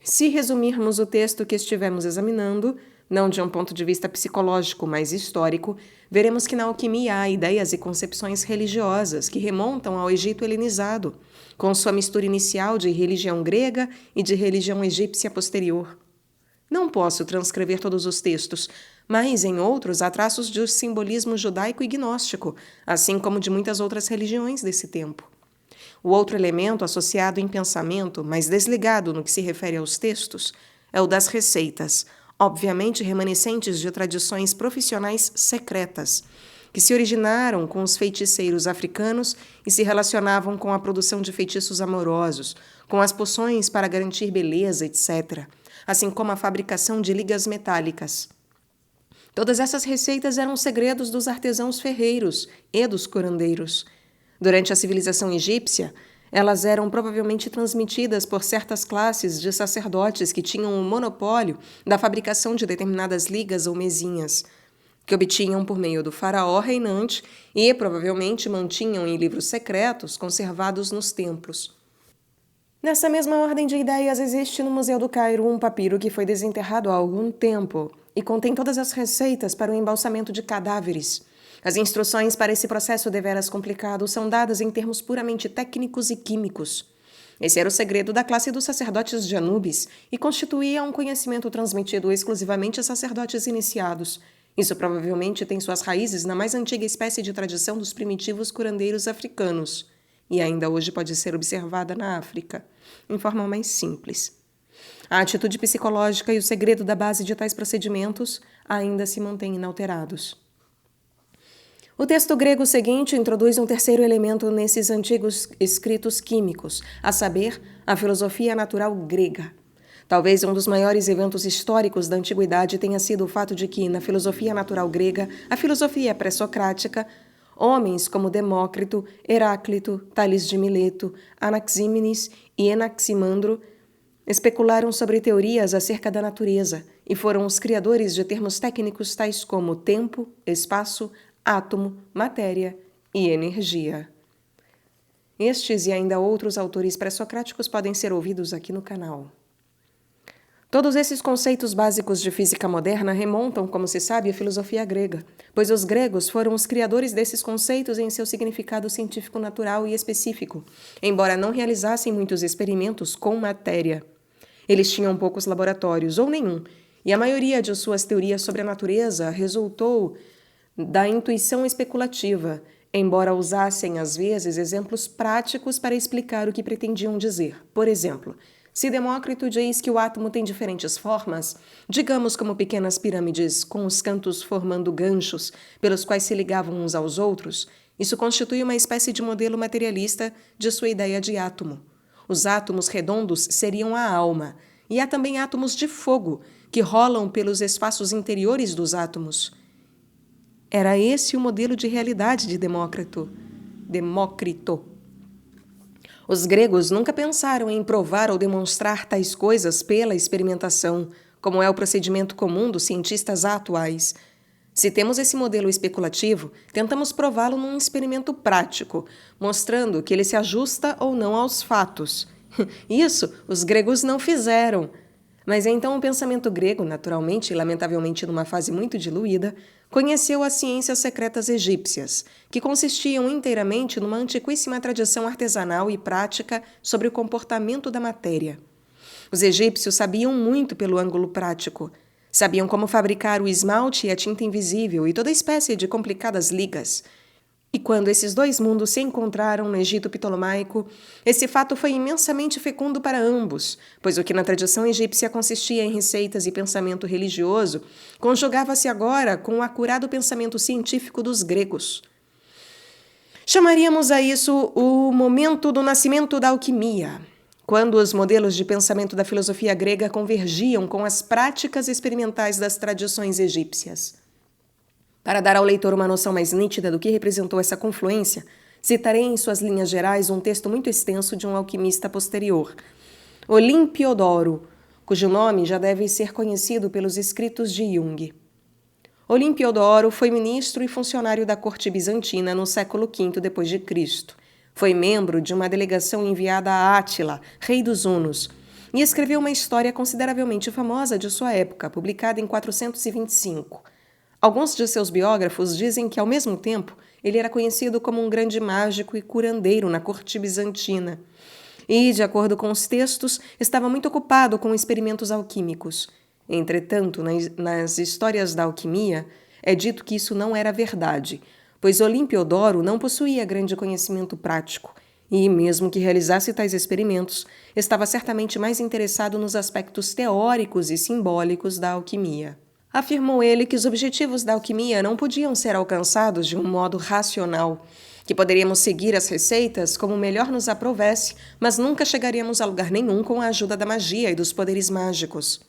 [SPEAKER 1] Se resumirmos o texto que estivemos examinando, não de um ponto de vista psicológico, mas histórico, veremos que na alquimia há ideias e concepções religiosas que remontam ao Egito helenizado, com sua mistura inicial de religião grega e de religião egípcia posterior. Não posso transcrever todos os textos, mas em outros há traços de simbolismo judaico e gnóstico, assim como de muitas outras religiões desse tempo. O outro elemento associado em pensamento, mas desligado no que se refere aos textos, é o das receitas, obviamente remanescentes de tradições profissionais secretas, que se originaram com os feiticeiros africanos e se relacionavam com a produção de feitiços amorosos, com as poções para garantir beleza, etc., assim como a fabricação de ligas metálicas. Todas essas receitas eram segredos dos artesãos ferreiros e dos curandeiros. Durante a civilização egípcia, elas eram provavelmente transmitidas por certas classes de sacerdotes que tinham o monopólio da fabricação de determinadas ligas ou mesinhas, que obtinham por meio do faraó reinante e provavelmente mantinham em livros secretos conservados nos templos. Nessa mesma ordem de ideias, existe no Museu do Cairo um papiro que foi desenterrado há algum tempo e contém todas as receitas para o embalsamento de cadáveres. As instruções para esse processo deveras complicado são dadas em termos puramente técnicos e químicos. Esse era o segredo da classe dos sacerdotes de Anubis e constituía um conhecimento transmitido exclusivamente a sacerdotes iniciados. Isso provavelmente tem suas raízes na mais antiga espécie de tradição dos primitivos curandeiros africanos, e ainda hoje pode ser observada na África, em forma mais simples. A atitude psicológica e o segredo da base de tais procedimentos ainda se mantêm inalterados. O texto grego seguinte introduz um terceiro elemento nesses antigos escritos químicos, a saber, a filosofia natural grega. Talvez um dos maiores eventos históricos da antiguidade tenha sido o fato de que, na filosofia natural grega, a filosofia pré-socrática, homens como Demócrito, Heráclito, Tales de Mileto, Anaxímenes e Enaximandro especularam sobre teorias acerca da natureza e foram os criadores de termos técnicos tais como tempo, espaço, átomo, matéria e energia. Estes e ainda outros autores pré-socráticos podem ser ouvidos aqui no canal. Todos esses conceitos básicos de física moderna remontam, como se sabe, à filosofia grega, pois os gregos foram os criadores desses conceitos em seu significado científico natural e específico, embora não realizassem muitos experimentos com matéria. Eles tinham poucos laboratórios, ou nenhum, e a maioria de suas teorias sobre a natureza resultou da intuição especulativa, embora usassem às vezes exemplos práticos para explicar o que pretendiam dizer. Por exemplo, se Demócrito diz que o átomo tem diferentes formas, digamos como pequenas pirâmides com os cantos formando ganchos pelos quais se ligavam uns aos outros, isso constitui uma espécie de modelo materialista de sua ideia de átomo. Os átomos redondos seriam a alma, e há também átomos de fogo que rolam pelos espaços interiores dos átomos. Era esse o modelo de realidade de Demócrito. Os gregos nunca pensaram em provar ou demonstrar tais coisas pela experimentação, como é o procedimento comum dos cientistas atuais. Se temos esse modelo especulativo, tentamos prová-lo num experimento prático, mostrando que ele se ajusta ou não aos fatos. Isso os gregos não fizeram. Mas então o pensamento grego, naturalmente e lamentavelmente numa fase muito diluída, conheceu as ciências secretas egípcias, que consistiam inteiramente numa antiquíssima tradição artesanal e prática sobre o comportamento da matéria. Os egípcios sabiam muito pelo ângulo prático. Sabiam como fabricar o esmalte e a tinta invisível e toda espécie de complicadas ligas. E quando esses dois mundos se encontraram no Egito Ptolomaico, esse fato foi imensamente fecundo para ambos, pois o que na tradição egípcia consistia em receitas e pensamento religioso, conjugava-se agora com o acurado pensamento científico dos gregos. Chamaríamos a isso o momento do nascimento da alquimia, quando os modelos de pensamento da filosofia grega convergiam com as práticas experimentais das tradições egípcias. Para dar ao leitor uma noção mais nítida do que representou essa confluência, citarei em suas linhas gerais um texto muito extenso de um alquimista posterior, Olimpiodoro, cujo nome já deve ser conhecido pelos escritos de Jung. Olimpiodoro foi ministro e funcionário da corte bizantina no século V d.C. Foi membro de uma delegação enviada a Átila, rei dos Hunos, e escreveu uma história consideravelmente famosa de sua época, publicada em 425. Alguns de seus biógrafos dizem que, ao mesmo tempo, ele era conhecido como um grande mágico e curandeiro na corte bizantina. E, de acordo com os textos, estava muito ocupado com experimentos alquímicos. Entretanto, nas histórias da alquimia, é dito que isso não era verdade, pois Olimpiodoro não possuía grande conhecimento prático e, mesmo que realizasse tais experimentos, estava certamente mais interessado nos aspectos teóricos e simbólicos da alquimia. Afirmou ele que os objetivos da alquimia não podiam ser alcançados de um modo racional, que poderíamos seguir as receitas como melhor nos aprovesse, mas nunca chegaríamos a lugar nenhum com a ajuda da magia e dos poderes mágicos.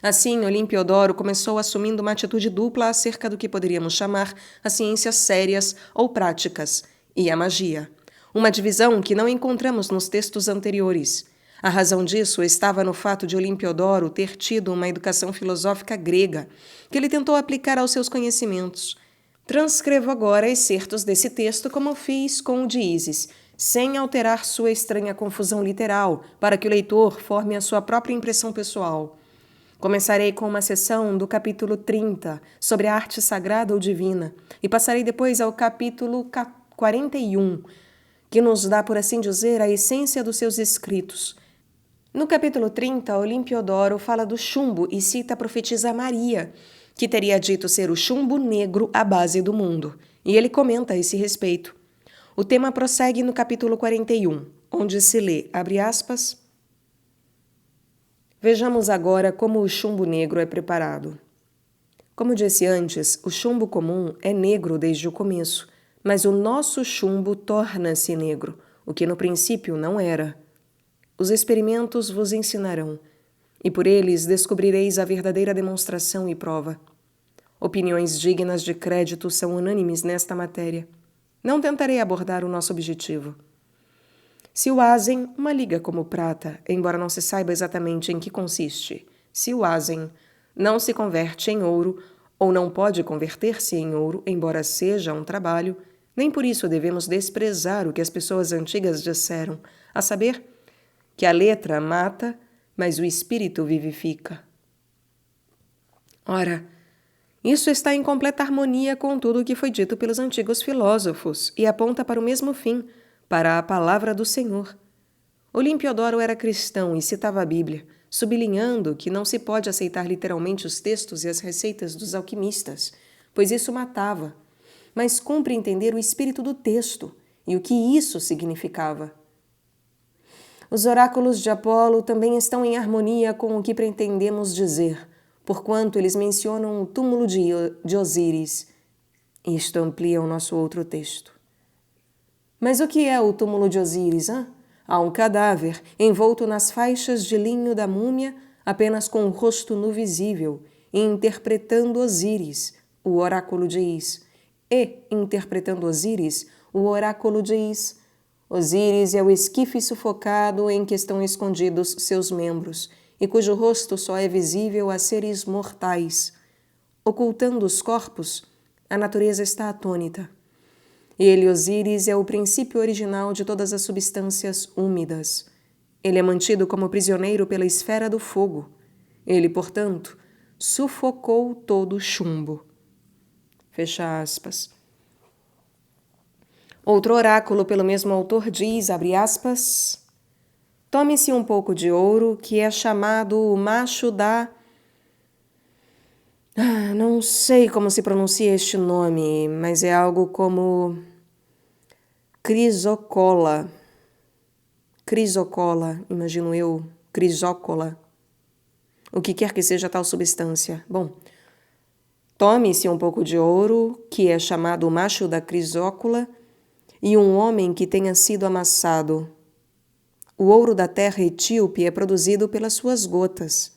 [SPEAKER 1] Assim, Olimpiodoro começou assumindo uma atitude dupla acerca do que poderíamos chamar as ciências sérias ou práticas e a magia, uma divisão que não encontramos nos textos anteriores. A razão disso estava no fato de Olimpiodoro ter tido uma educação filosófica grega, que ele tentou aplicar aos seus conhecimentos. Transcrevo agora excertos desse texto como fiz com o de Ísis, sem alterar sua estranha confusão literal, para que o leitor forme a sua própria impressão pessoal. Começarei com uma seção do capítulo 30, sobre a arte sagrada ou divina, e passarei depois ao capítulo 41, que nos dá, por assim dizer, a essência dos seus escritos. No capítulo 30, Olimpiodoro fala do chumbo e cita a profetisa Maria, que teria dito ser o chumbo negro a base do mundo, e ele comenta a esse respeito. O tema prossegue no capítulo 41, onde se lê, abre aspas, vejamos agora como o chumbo negro é preparado. Como disse antes, o chumbo comum é negro desde o começo, mas o nosso chumbo torna-se negro, o que no princípio não era. Os experimentos vos ensinarão, e por eles descobrireis a verdadeira demonstração e prova. Opiniões dignas de crédito são unânimes nesta matéria. Não tentarei abordar o nosso objetivo. Se o azem, uma liga como prata, embora não se saiba exatamente em que consiste. Se o azem não se converte em ouro, ou não pode converter-se em ouro, embora seja um trabalho, nem por isso devemos desprezar o que as pessoas antigas disseram, a saber, que a letra mata, mas o espírito vivifica. Ora, isso está em completa harmonia com tudo o que foi dito pelos antigos filósofos e aponta para o mesmo fim, para a palavra do Senhor. Olimpiodoro era cristão e citava a Bíblia, sublinhando que não se pode aceitar literalmente os textos e as receitas dos alquimistas, pois isso matava, mas cumpre entender o espírito do texto e o que isso significava. Os oráculos de Apolo também estão em harmonia com o que pretendemos dizer, porquanto eles mencionam o túmulo de Osíris. Isto amplia o nosso outro texto. Mas o que é o túmulo de Osíris? Há um cadáver envolto nas faixas de linho da múmia, apenas com o rosto nu visível, e interpretando Osíris, o oráculo diz. E, interpretando Osíris, o oráculo diz. Osíris é o esquife sufocado em que estão escondidos seus membros, e cujo rosto só é visível a seres mortais. Ocultando os corpos, a natureza está atônita. Ele, Osíris, é o princípio original de todas as substâncias úmidas. Ele é mantido como prisioneiro pela esfera do fogo. Ele, portanto, sufocou todo o chumbo. Fecha aspas. Outro oráculo pelo mesmo autor diz, abre aspas, tome-se um pouco de ouro, que é chamado o macho da... não sei como se pronuncia este nome, mas é algo como crisocola. Crisocola, imagino eu, crisócola. O que quer que seja tal substância. Bom, tome-se um pouco de ouro, que é chamado o macho da crisócola, e um homem que tenha sido amassado. O ouro da terra etíope é produzido pelas suas gotas.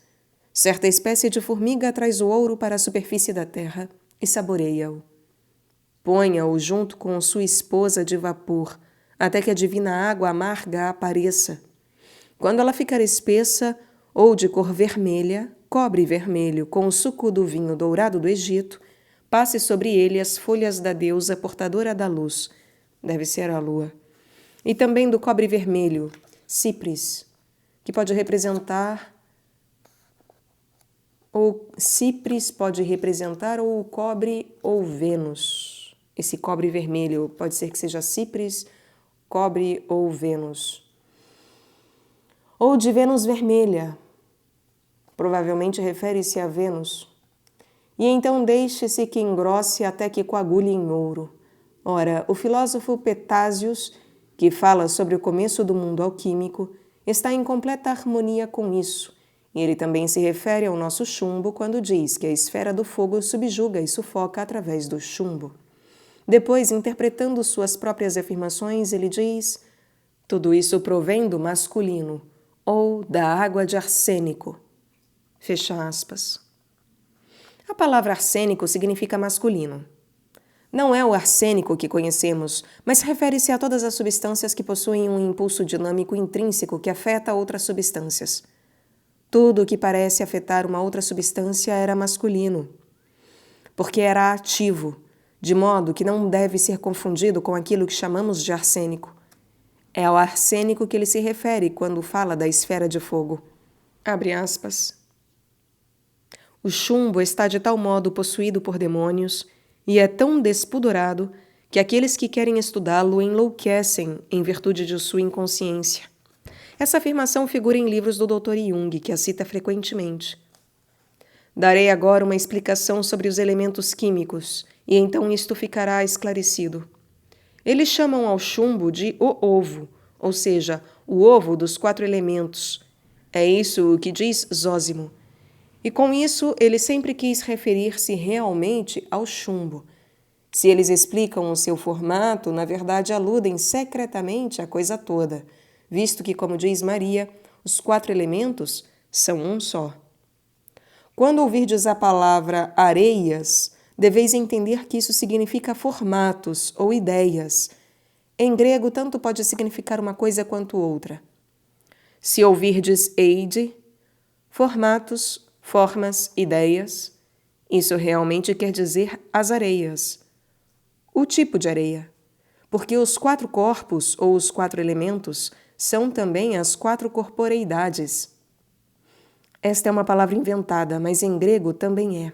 [SPEAKER 1] Certa espécie de formiga traz o ouro para a superfície da terra e saboreia-o. Ponha-o junto com sua esposa de vapor, até que a divina água amarga apareça. Quando ela ficar espessa ou de cor vermelha, cobre vermelho com o suco do vinho dourado do Egito, passe sobre ele as folhas da deusa portadora da luz, deve ser a lua, e também do cobre vermelho, cipris, que pode representar ou o cobre ou Vênus. Esse cobre vermelho pode ser que seja cipris, cobre ou Vênus. Ou de Vênus vermelha, provavelmente refere-se a Vênus. E então deixe-se que engrosse até que coagule em ouro. Ora, o filósofo Petásios, que fala sobre o começo do mundo alquímico, está em completa harmonia com isso, e ele também se refere ao nosso chumbo quando diz que a esfera do fogo subjuga e sufoca através do chumbo. Depois, interpretando suas próprias afirmações, ele diz: tudo isso provém do masculino, ou da água de arsênico. Fecha aspas. A palavra arsênico significa masculino. Não é o arsênico que conhecemos, mas refere-se a todas as substâncias que possuem um impulso dinâmico intrínseco que afeta outras substâncias. Tudo o que parece afetar uma outra substância era masculino, porque era ativo, de modo que não deve ser confundido com aquilo que chamamos de arsênico. É ao arsênico que ele se refere quando fala da esfera de fogo. Abre aspas. O chumbo está de tal modo possuído por demônios e é tão despudorado que aqueles que querem estudá-lo enlouquecem em virtude de sua inconsciência. Essa afirmação figura em livros do Dr. Jung, que a cita frequentemente. Darei agora uma explicação sobre os elementos químicos, e então isto ficará esclarecido. Eles chamam ao chumbo de o ovo, ou seja, o ovo dos 4 elementos. É isso o que diz Zósimo. E com isso, ele sempre quis referir-se realmente ao chumbo. Se eles explicam o seu formato, na verdade aludem secretamente à coisa toda, visto que, como diz Maria, os 4 elementos são um só. Quando ouvirdes a palavra areias, deveis entender que isso significa formatos ou ideias. Em grego, tanto pode significar uma coisa quanto outra. Se ouvirdes eide, formatos, formas, ideias, isso realmente quer dizer as areias. O tipo de areia. Porque os 4 corpos, ou os 4 elementos, são também as 4 corporeidades. Esta é uma palavra inventada, mas em grego também é.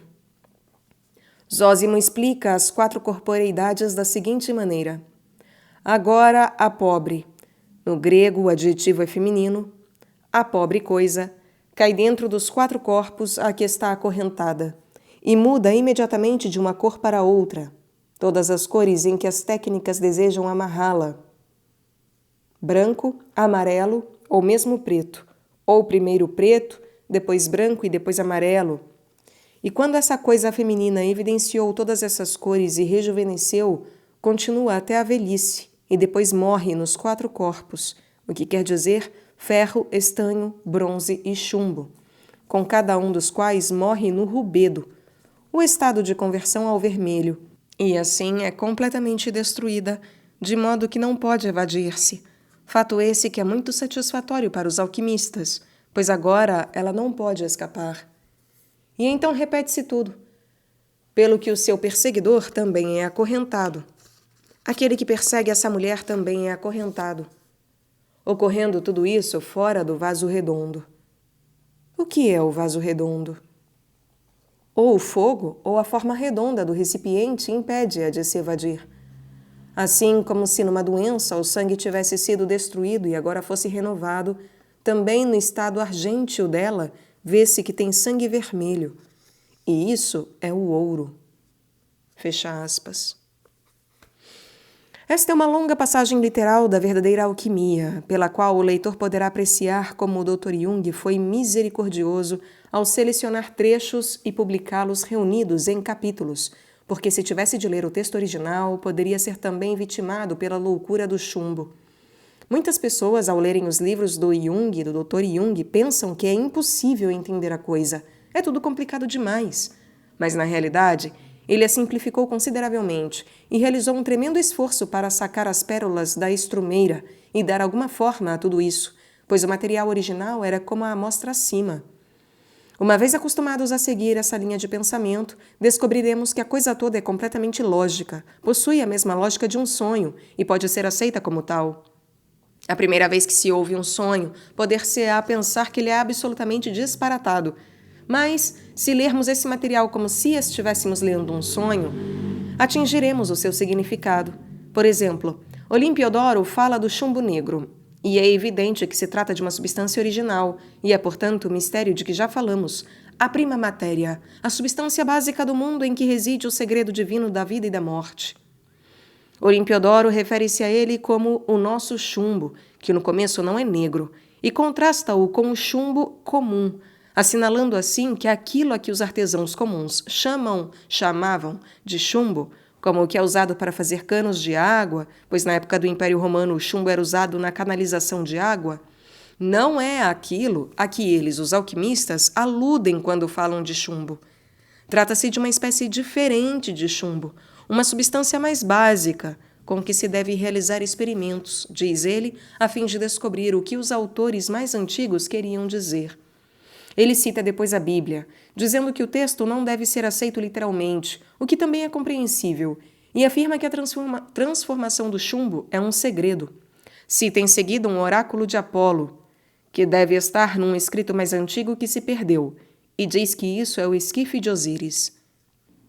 [SPEAKER 1] Zósimo explica as 4 corporeidades da seguinte maneira. Agora, a pobre. No grego, o adjetivo é feminino. A pobre coisa cai dentro dos 4 corpos a que está acorrentada e muda imediatamente de uma cor para outra, todas as cores em que as técnicas desejam amarrá-la. Branco, amarelo ou mesmo preto, ou primeiro preto, depois branco e depois amarelo. E quando essa coisa feminina evidenciou todas essas cores e rejuvenesceu, continua até a velhice e depois morre nos 4 corpos, o que quer dizer ferro, estanho, bronze e chumbo, com cada um dos quais morre no rubedo, o estado de conversão ao vermelho, e assim é completamente destruída, de modo que não pode evadir-se, Fato esse que é muito satisfatório para os alquimistas, pois agora ela não pode escapar. E então repete-se tudo, pelo que o seu perseguidor também é acorrentado. Aquele que persegue essa mulher também é acorrentado. Ocorrendo tudo isso fora do vaso redondo. O que é o vaso redondo? Ou o fogo, ou a forma redonda do recipiente impede-a de se evadir. Assim como se numa doença o sangue tivesse sido destruído e agora fosse renovado, também no estado argênteo dela vê-se que tem sangue vermelho. E isso é o ouro. Fecha aspas. Esta é uma longa passagem literal da verdadeira alquimia, pela qual o leitor poderá apreciar como o Dr. Jung foi misericordioso ao selecionar trechos e publicá-los reunidos em capítulos, porque se tivesse de ler o texto original, poderia ser também vitimado pela loucura do chumbo. Muitas pessoas, ao lerem os livros do Jung, do Dr. Jung, pensam que é impossível entender a coisa. É tudo complicado demais. Mas, na realidade, ele a simplificou consideravelmente e realizou um tremendo esforço para sacar as pérolas da estrumeira e dar alguma forma a tudo isso, pois o material original era como a amostra acima. Uma vez acostumados a seguir essa linha de pensamento, descobriremos que a coisa toda é completamente lógica, possui a mesma lógica de um sonho e pode ser aceita como tal. A primeira vez que se ouve um sonho, poder-se-á pensar que ele é absolutamente disparatado. Mas, se lermos esse material como se estivéssemos lendo um sonho, atingiremos o seu significado. Por exemplo, Olimpiodoro fala do chumbo negro, e é evidente que se trata de uma substância original, e é, portanto, o mistério de que já falamos, a prima matéria, a substância básica do mundo em que reside o segredo divino da vida e da morte. Olimpiodoro refere-se a ele como o nosso chumbo, que no começo não é negro, e contrasta-o com o chumbo comum, assinalando assim que aquilo a que os artesãos comuns chamavam de chumbo, como o que é usado para fazer canos de água, pois na época do Império Romano o chumbo era usado na canalização de água, não é aquilo a que eles, os alquimistas, aludem quando falam de chumbo. Trata-se de uma espécie diferente de chumbo, uma substância mais básica, com que se deve realizar experimentos, diz ele, a fim de descobrir o que os autores mais antigos queriam dizer. Ele cita depois a Bíblia, dizendo que o texto não deve ser aceito literalmente, o que também é compreensível, e afirma que a transformação do chumbo é um segredo. Cita em seguida um oráculo de Apolo, que deve estar num escrito mais antigo que se perdeu, e diz que isso é o esquife de Osíris.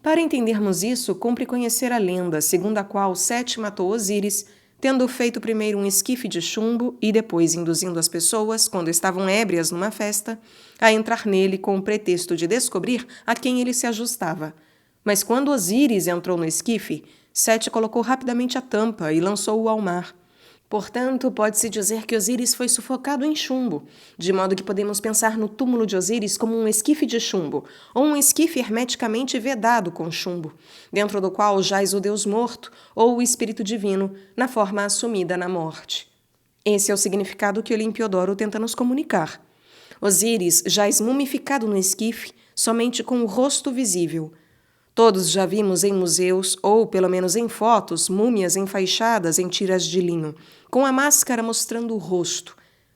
[SPEAKER 1] Para entendermos isso, cumpre conhecer a lenda, segundo a qual Sete matou Osíris, tendo feito primeiro um esquife de chumbo e depois induzindo as pessoas, quando estavam ébrias numa festa, a entrar nele com o pretexto de descobrir a quem ele se ajustava. Mas quando Osíris entrou no esquife, Sete colocou rapidamente a tampa e lançou-o ao mar. Portanto, pode-se dizer que Osíris foi sufocado em chumbo, de modo que podemos pensar no túmulo de Osíris como um esquife de chumbo, ou um esquife hermeticamente vedado com chumbo, dentro do qual jaz o Deus morto ou o Espírito Divino, na forma assumida na morte. Esse é o significado que Olimpiodoro tenta nos comunicar. Osíris jaz mumificado no esquife, somente com o rosto visível. Todos já vimos em museus, ou pelo menos em fotos, múmias enfaixadas em tiras de linho, com a máscara mostrando o rosto.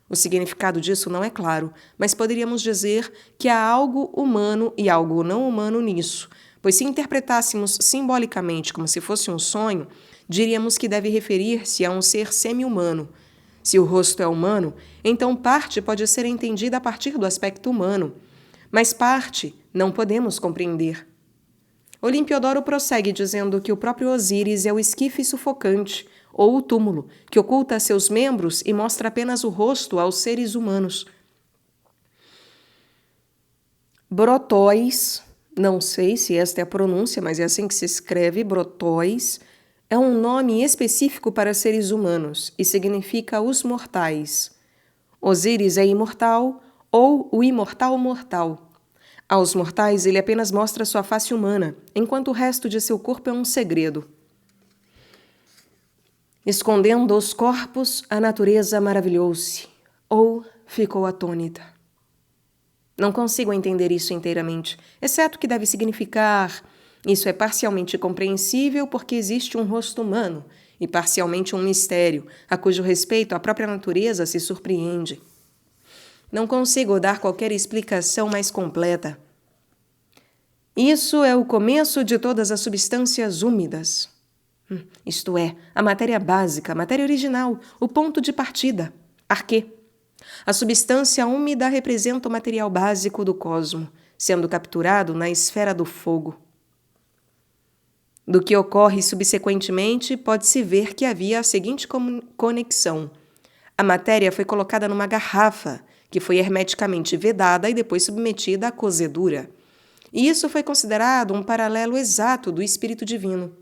[SPEAKER 1] O significado disso não é claro, mas poderíamos dizer que há algo humano e algo não humano nisso, pois se interpretássemos simbolicamente como se fosse um sonho, diríamos que deve referir-se a um ser semi-humano. Se o rosto é humano, então parte pode ser entendida a partir do aspecto humano, mas parte não podemos compreender. Olimpiodoro prossegue dizendo que o próprio Osíris é o esquife sufocante, ou o túmulo, que oculta seus membros e mostra apenas o rosto aos seres humanos. Brotóis, não sei se esta é a pronúncia, mas é assim que se escreve, brotóis, é um nome específico para seres humanos e significa os mortais. Osíris é imortal ou o imortal mortal. Aos mortais, ele apenas mostra sua face humana, enquanto o resto de seu corpo é um segredo. Escondendo os corpos, a natureza maravilhou-se, ou ficou atônita. Não consigo entender isso inteiramente, exceto que deve significar: isso é parcialmente compreensível porque existe um rosto humano, e parcialmente um mistério, a cujo respeito a própria natureza se surpreende. Não consigo dar qualquer explicação mais completa. Isso é o começo de todas as substâncias úmidas. Isto é, a matéria básica, a matéria original, o ponto de partida, arquê. A substância úmida representa o material básico do cosmo, sendo capturado na esfera do fogo. Do que ocorre subsequentemente, pode-se ver que havia a seguinte conexão. A matéria foi colocada numa garrafa, que foi hermeticamente vedada e depois submetida à cozedura. E isso foi considerado um paralelo exato do Espírito Divino.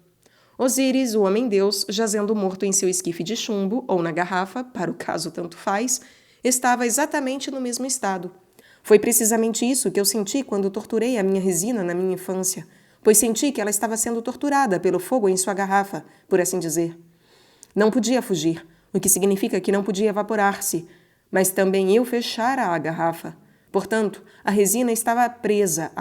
[SPEAKER 1] Osíris, o homem-deus, jazendo morto em seu esquife de chumbo, ou na garrafa, para o caso tanto faz, estava exatamente no mesmo estado. Foi precisamente isso que eu senti quando torturei a minha resina na minha infância, pois senti que ela estava sendo torturada pelo fogo em sua garrafa, por assim dizer. Não podia fugir, o que significa que não podia evaporar-se, mas também eu fechara a garrafa. Portanto, a resina estava presa.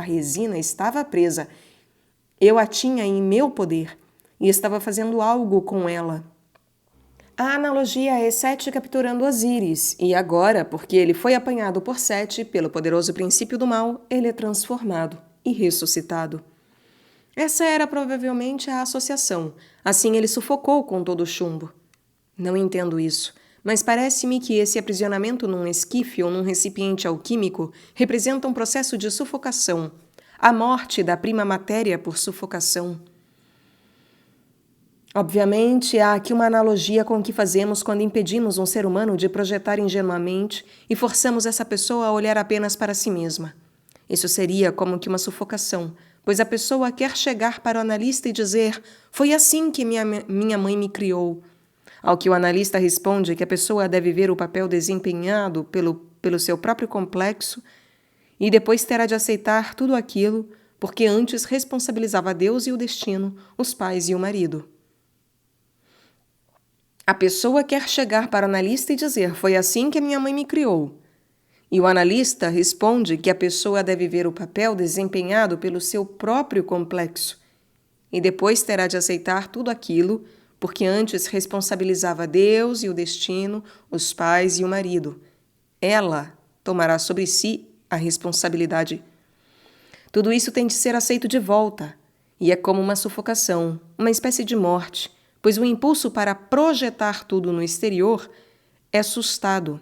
[SPEAKER 1] Eu a tinha em meu poder e estava fazendo algo com ela. A analogia é Sete capturando Osíris, e agora, porque ele foi apanhado por Sete, pelo poderoso princípio do mal, ele é transformado e ressuscitado. Essa era provavelmente a associação. Assim ele sufocou com todo o chumbo. Não entendo isso, mas parece-me que esse aprisionamento num esquife ou num recipiente alquímico representa um processo de sufocação, a morte da prima matéria por sufocação. Obviamente, há aqui uma analogia com o que fazemos quando impedimos um ser humano de projetar ingenuamente e forçamos essa pessoa a olhar apenas para si mesma. Isso seria como que uma sufocação, pois a pessoa quer chegar para o analista e dizer: foi assim que minha mãe me criou. Ao que o analista responde que a pessoa deve ver o papel desempenhado pelo seu próprio complexo e depois terá de aceitar tudo aquilo, porque antes responsabilizava Deus e o destino, os pais e o marido. A pessoa quer chegar para o analista e dizer: foi assim que a minha mãe me criou. E o analista responde que a pessoa deve ver o papel desempenhado pelo seu próprio complexo e depois terá de aceitar tudo aquilo, porque antes responsabilizava Deus e o destino, os pais e o marido. Ela tomará sobre si a responsabilidade. Tudo isso tem de ser aceito de volta, e é como uma sufocação, uma espécie de morte, pois o impulso para projetar tudo no exterior é sustado,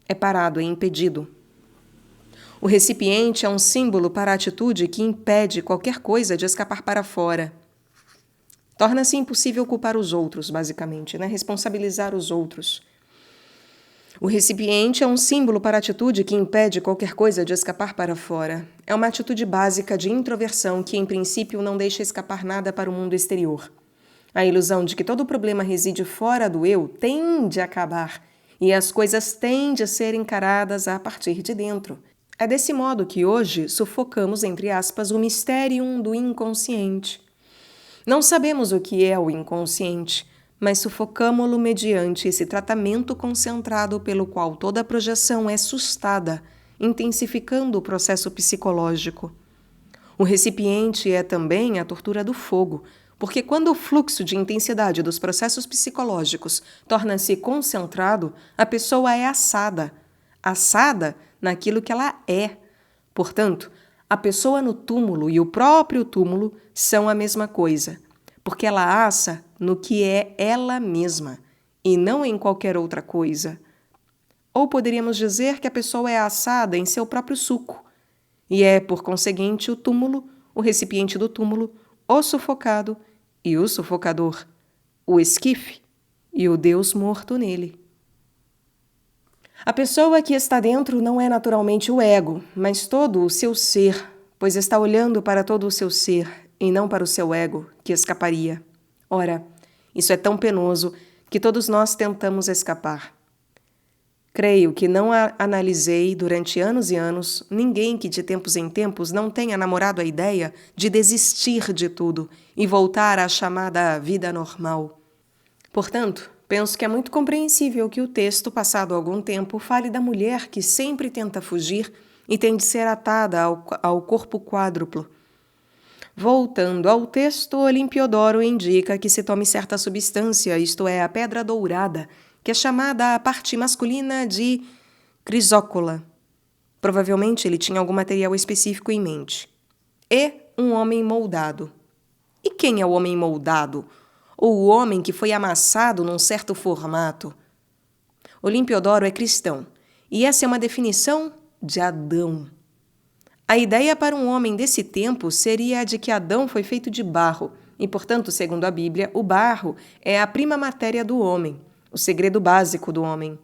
[SPEAKER 1] é parado, é impedido. O recipiente é um símbolo para a atitude que impede qualquer coisa de escapar para fora. Torna-se impossível culpar os outros, basicamente, responsabilizar os outros. O recipiente é um símbolo para a atitude que impede qualquer coisa de escapar para fora. É uma atitude básica de introversão que, em princípio, não deixa escapar nada para o mundo exterior. A ilusão de que todo problema reside fora do eu tende a acabar, e as coisas tendem a ser encaradas a partir de dentro. É desse modo que hoje sufocamos, entre aspas, o mistério do inconsciente. Não sabemos o que é o inconsciente, mas sufocamo-lo mediante esse tratamento concentrado pelo qual toda a projeção é sustada, intensificando o processo psicológico. O recipiente é também a tortura do fogo, porque quando o fluxo de intensidade dos processos psicológicos torna-se concentrado, a pessoa é assada naquilo que ela é. Portanto, a pessoa no túmulo e o próprio túmulo são a mesma coisa, porque ela assa no que é ela mesma e não em qualquer outra coisa. Ou poderíamos dizer que a pessoa é assada em seu próprio suco, e é, por conseguinte, o túmulo, o recipiente do túmulo, o sufocado e o sufocador, o esquife e o Deus morto nele. A pessoa que está dentro não é naturalmente o ego, mas todo o seu ser, pois está olhando para todo o seu ser e não para o seu ego, que escaparia. Ora, isso é tão penoso que todos nós tentamos escapar. Creio que não analisei durante anos e anos ninguém que de tempos em tempos não tenha namorado a ideia de desistir de tudo e voltar à chamada vida normal. Portanto, penso que é muito compreensível que o texto, passado algum tempo, fale da mulher que sempre tenta fugir e tem de ser atada ao corpo quádruplo. Voltando ao texto, Olimpiodoro indica que se tome certa substância, isto é, a pedra dourada, que é chamada a parte masculina de crisócola. Provavelmente ele tinha algum material específico em mente. E um homem moldado. E quem é o homem moldado? Ou o homem que foi amassado num certo formato? Olimpiodoro é cristão, e essa é uma definição de Adão. A ideia para um homem desse tempo seria a de que Adão foi feito de barro, e, portanto, segundo a Bíblia, o barro é a prima matéria do homem, o segredo básico do homem.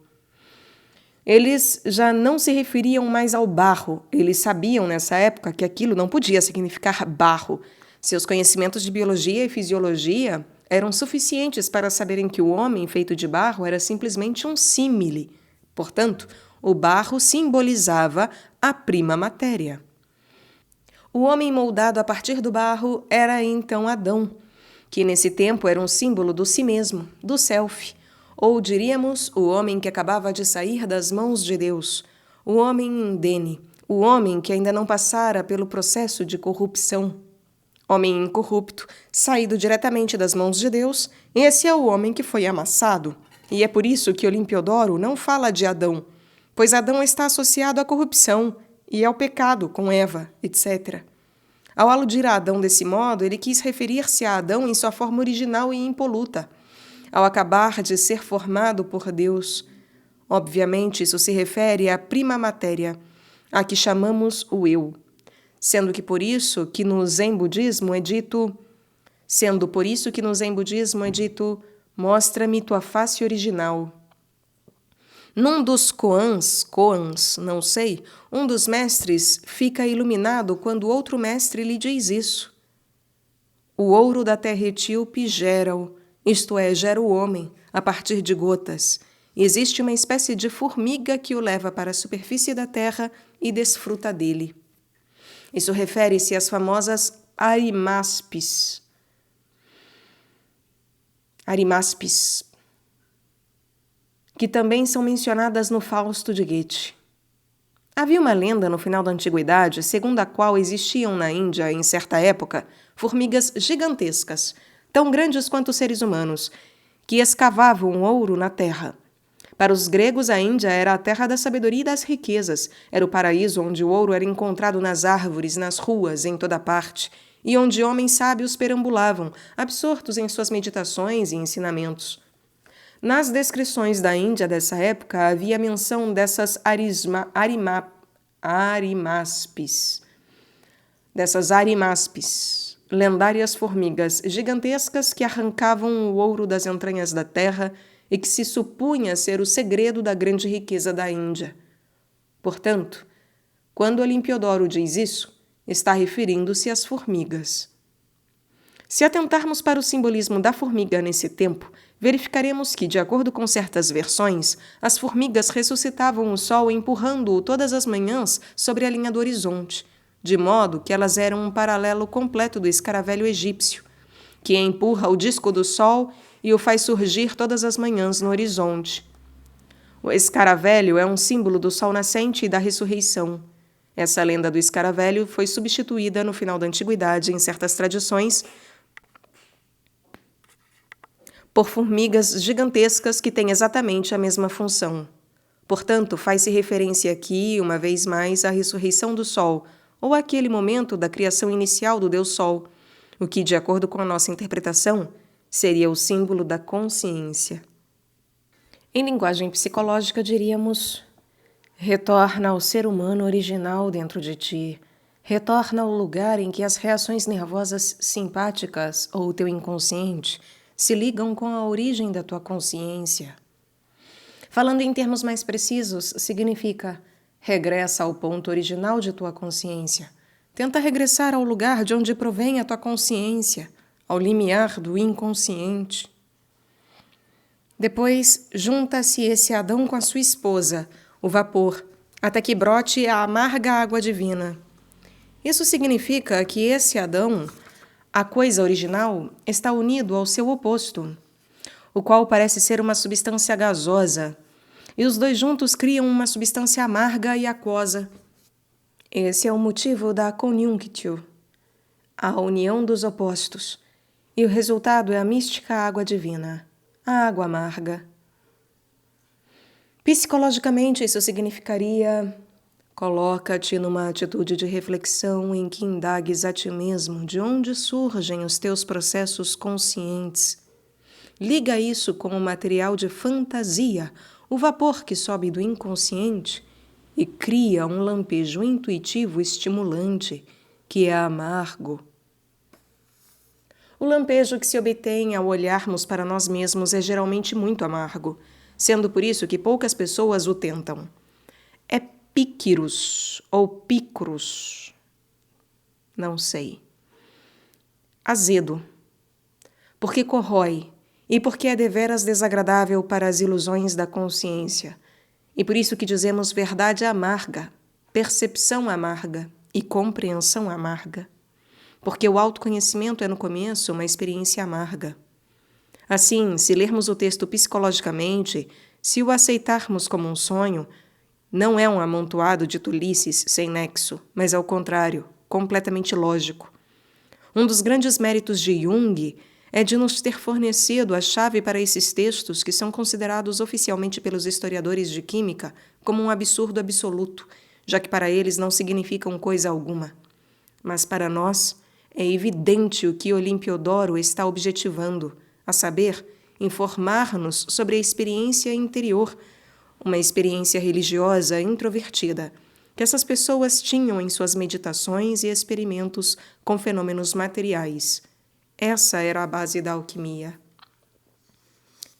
[SPEAKER 1] Eles já não se referiam mais ao barro, eles sabiam nessa época que aquilo não podia significar barro. Seus conhecimentos de biologia e fisiologia eram suficientes para saberem que o homem feito de barro era simplesmente um símile. Portanto, o barro simbolizava a prima matéria. O homem moldado a partir do barro era então Adão, que nesse tempo era um símbolo do si mesmo, do self, ou diríamos o homem que acabava de sair das mãos de Deus, o homem indene, o homem que ainda não passara pelo processo de corrupção. Homem incorrupto, saído diretamente das mãos de Deus, esse é o homem que foi amassado. E é por isso que Olimpiodoro não fala de Adão, pois Adão está associado à corrupção e ao pecado com Eva, etc. Ao aludir a Adão desse modo, ele quis referir-se a Adão em sua forma original e impoluta, ao acabar de ser formado por Deus. Obviamente, isso se refere à prima matéria, a que chamamos o eu. Sendo por isso que no Zen budismo é dito, mostra-me tua face original. Num dos koans, não sei, um dos mestres fica iluminado quando outro mestre lhe diz isso. O ouro da terra etíope gera-o, isto é, gera o homem, a partir de gotas. Existe uma espécie de formiga que o leva para a superfície da terra e desfruta dele. Isso refere-se às famosas arimaspes, que também são mencionadas no Fausto de Goethe. Havia uma lenda no final da Antiguidade, segundo a qual existiam na Índia, em certa época, formigas gigantescas, tão grandes quanto os seres humanos, que escavavam ouro na terra. Para os gregos, a Índia era a terra da sabedoria e das riquezas, era o paraíso onde o ouro era encontrado nas árvores, nas ruas, em toda parte, e onde homens sábios perambulavam, absortos em suas meditações e ensinamentos. Nas descrições da Índia dessa época havia menção dessas arimaspes, lendárias formigas gigantescas que arrancavam o ouro das entranhas da terra e que se supunha ser o segredo da grande riqueza da Índia. Portanto, quando Olimpiodoro diz isso, está referindo-se às formigas. Se atentarmos para o simbolismo da formiga nesse tempo, verificaremos que, de acordo com certas versões, as formigas ressuscitavam o sol empurrando-o todas as manhãs sobre a linha do horizonte, de modo que elas eram um paralelo completo do escaravelho egípcio, que empurra o disco do sol e o faz surgir todas as manhãs no horizonte. O escaravelho é um símbolo do sol nascente e da ressurreição. Essa lenda do escaravelho foi substituída no final da Antiguidade, em certas tradições, por formigas gigantescas que têm exatamente a mesma função. Portanto, faz-se referência aqui, uma vez mais, à ressurreição do Sol, ou àquele momento da criação inicial do Deus Sol, o que, de acordo com a nossa interpretação, seria o símbolo da consciência. Em linguagem psicológica, diríamos: retorna ao ser humano original dentro de ti. Retorna ao lugar em que as reações nervosas simpáticas, ou o teu inconsciente, se ligam com a origem da tua consciência. Falando em termos mais precisos, significa: regressa ao ponto original de tua consciência. Tenta regressar ao lugar de onde provém a tua consciência, ao limiar do inconsciente. Depois, junta-se esse Adão com a sua esposa, o vapor, até que brote a amarga água divina. Isso significa que esse Adão, a coisa original, está unido ao seu oposto, o qual parece ser uma substância gasosa, e os dois juntos criam uma substância amarga e aquosa. Esse é o motivo da conjunctio. a união dos opostos, e o resultado é a mística água divina, a água amarga. Psicologicamente, isso significaria: coloca-te numa atitude de reflexão em que indagues a ti mesmo de onde surgem os teus processos conscientes. Liga isso com o material de fantasia, o vapor que sobe do inconsciente, e cria um lampejo intuitivo estimulante, que é amargo. O lampejo que se obtém ao olharmos para nós mesmos é geralmente muito amargo, sendo por isso que poucas pessoas o tentam. É píquiros ou picros, não sei. Azedo, porque corrói e porque é deveras desagradável para as ilusões da consciência. E por isso que dizemos verdade amarga, percepção amarga e compreensão amarga. Porque o autoconhecimento é no começo uma experiência amarga. Assim, se lermos o texto psicologicamente, se o aceitarmos como um sonho, não é um amontoado de tolices sem nexo, mas ao contrário, completamente lógico. Um dos grandes méritos de Jung é de nos ter fornecido a chave para esses textos que são considerados oficialmente pelos historiadores de química como um absurdo absoluto, já que para eles não significam coisa alguma. Mas para nós é evidente o que Olimpiodoro está objetivando, a saber, informar-nos sobre a experiência interior, uma experiência religiosa introvertida, que essas pessoas tinham em suas meditações e experimentos com fenômenos materiais. Essa era a base da alquimia.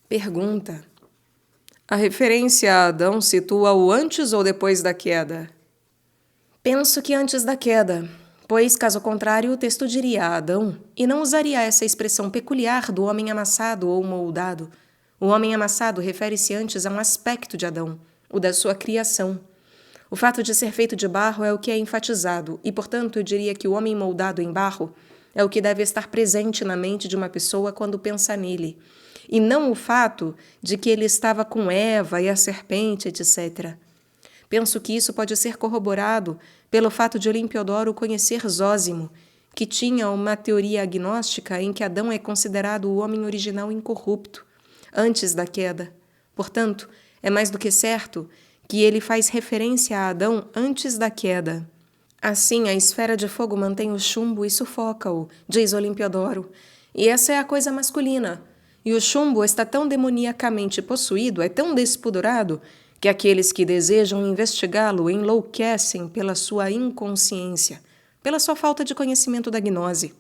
[SPEAKER 1] Pergunta: a referência a Adão situa-o antes ou depois da queda? Penso que antes da queda, pois, caso contrário, o texto diria Adão e não usaria essa expressão peculiar do homem amassado ou moldado. O homem amassado refere-se antes a um aspecto de Adão, o da sua criação. O fato de ser feito de barro é o que é enfatizado e, portanto, eu diria que o homem moldado em barro é o que deve estar presente na mente de uma pessoa quando pensa nele, e não o fato de que ele estava com Eva e a serpente, etc. Penso que isso pode ser corroborado pelo fato de Olimpiodoro conhecer Zósimo, que tinha uma teoria agnóstica em que Adão é considerado o homem original incorrupto, antes da queda. Portanto, é mais do que certo que ele faz referência a Adão antes da queda. Assim, a esfera de fogo mantém o chumbo e sufoca-o, diz Olimpiodoro. E essa é a coisa masculina. E o chumbo está tão demoniacamente possuído, é tão despudorado, que aqueles que desejam investigá-lo enlouquecem pela sua inconsciência, pela sua falta de conhecimento da gnose.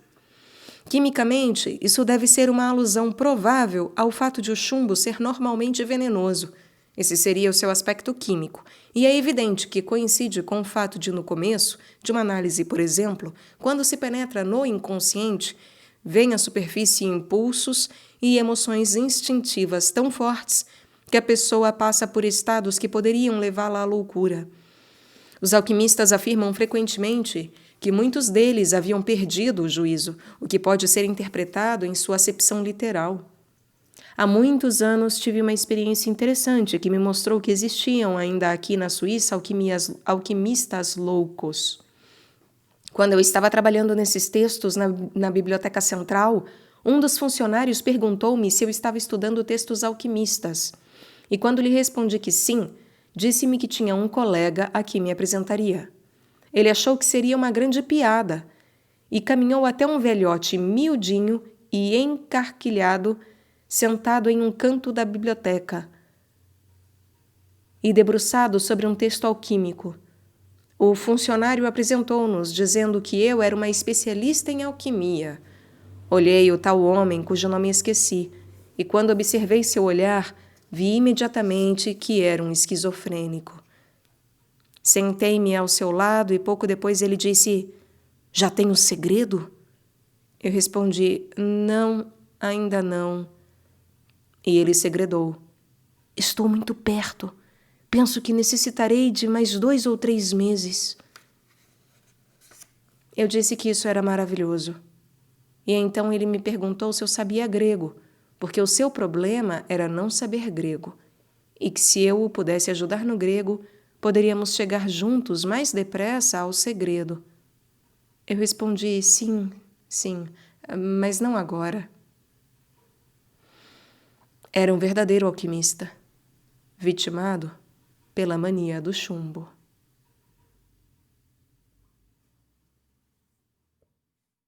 [SPEAKER 1] Quimicamente, isso deve ser uma alusão provável ao fato de o chumbo ser normalmente venenoso. Esse seria o seu aspecto químico, e é evidente que coincide com o fato de, no começo de uma análise, por exemplo, quando se penetra no inconsciente, vêm à superfície impulsos e emoções instintivas tão fortes que a pessoa passa por estados que poderiam levá-la à loucura. Os alquimistas afirmam frequentemente que muitos deles haviam perdido o juízo, o que pode ser interpretado em sua acepção literal. Há muitos anos tive uma experiência interessante que me mostrou que existiam ainda aqui na Suíça alquimistas loucos. Quando eu estava trabalhando nesses textos na Biblioteca Central, um dos funcionários perguntou-me se eu estava estudando textos alquimistas. E quando lhe respondi que sim, disse-me que tinha um colega a quem me apresentaria. Ele achou que seria uma grande piada e caminhou até um velhote miudinho e encarquilhado, sentado em um canto da biblioteca e debruçado sobre um texto alquímico. O funcionário apresentou-nos, dizendo que eu era uma especialista em alquimia. Olhei o tal homem, cujo nome esqueci, e quando observei seu olhar, vi imediatamente que era um esquizofrênico. Sentei-me ao seu lado e pouco depois ele disse: "Já tem o segredo?" Eu respondi: "Não, ainda não." E ele segredou: "Estou muito perto. Penso que necessitarei de mais 2 ou 3 meses." Eu disse que isso era maravilhoso. E então ele me perguntou se eu sabia grego, porque o seu problema era não saber grego, e que se eu o pudesse ajudar no grego, poderíamos chegar juntos mais depressa ao segredo. Eu respondi: "Sim, Sim, mas não agora. Era um verdadeiro alquimista, vitimado pela mania do chumbo.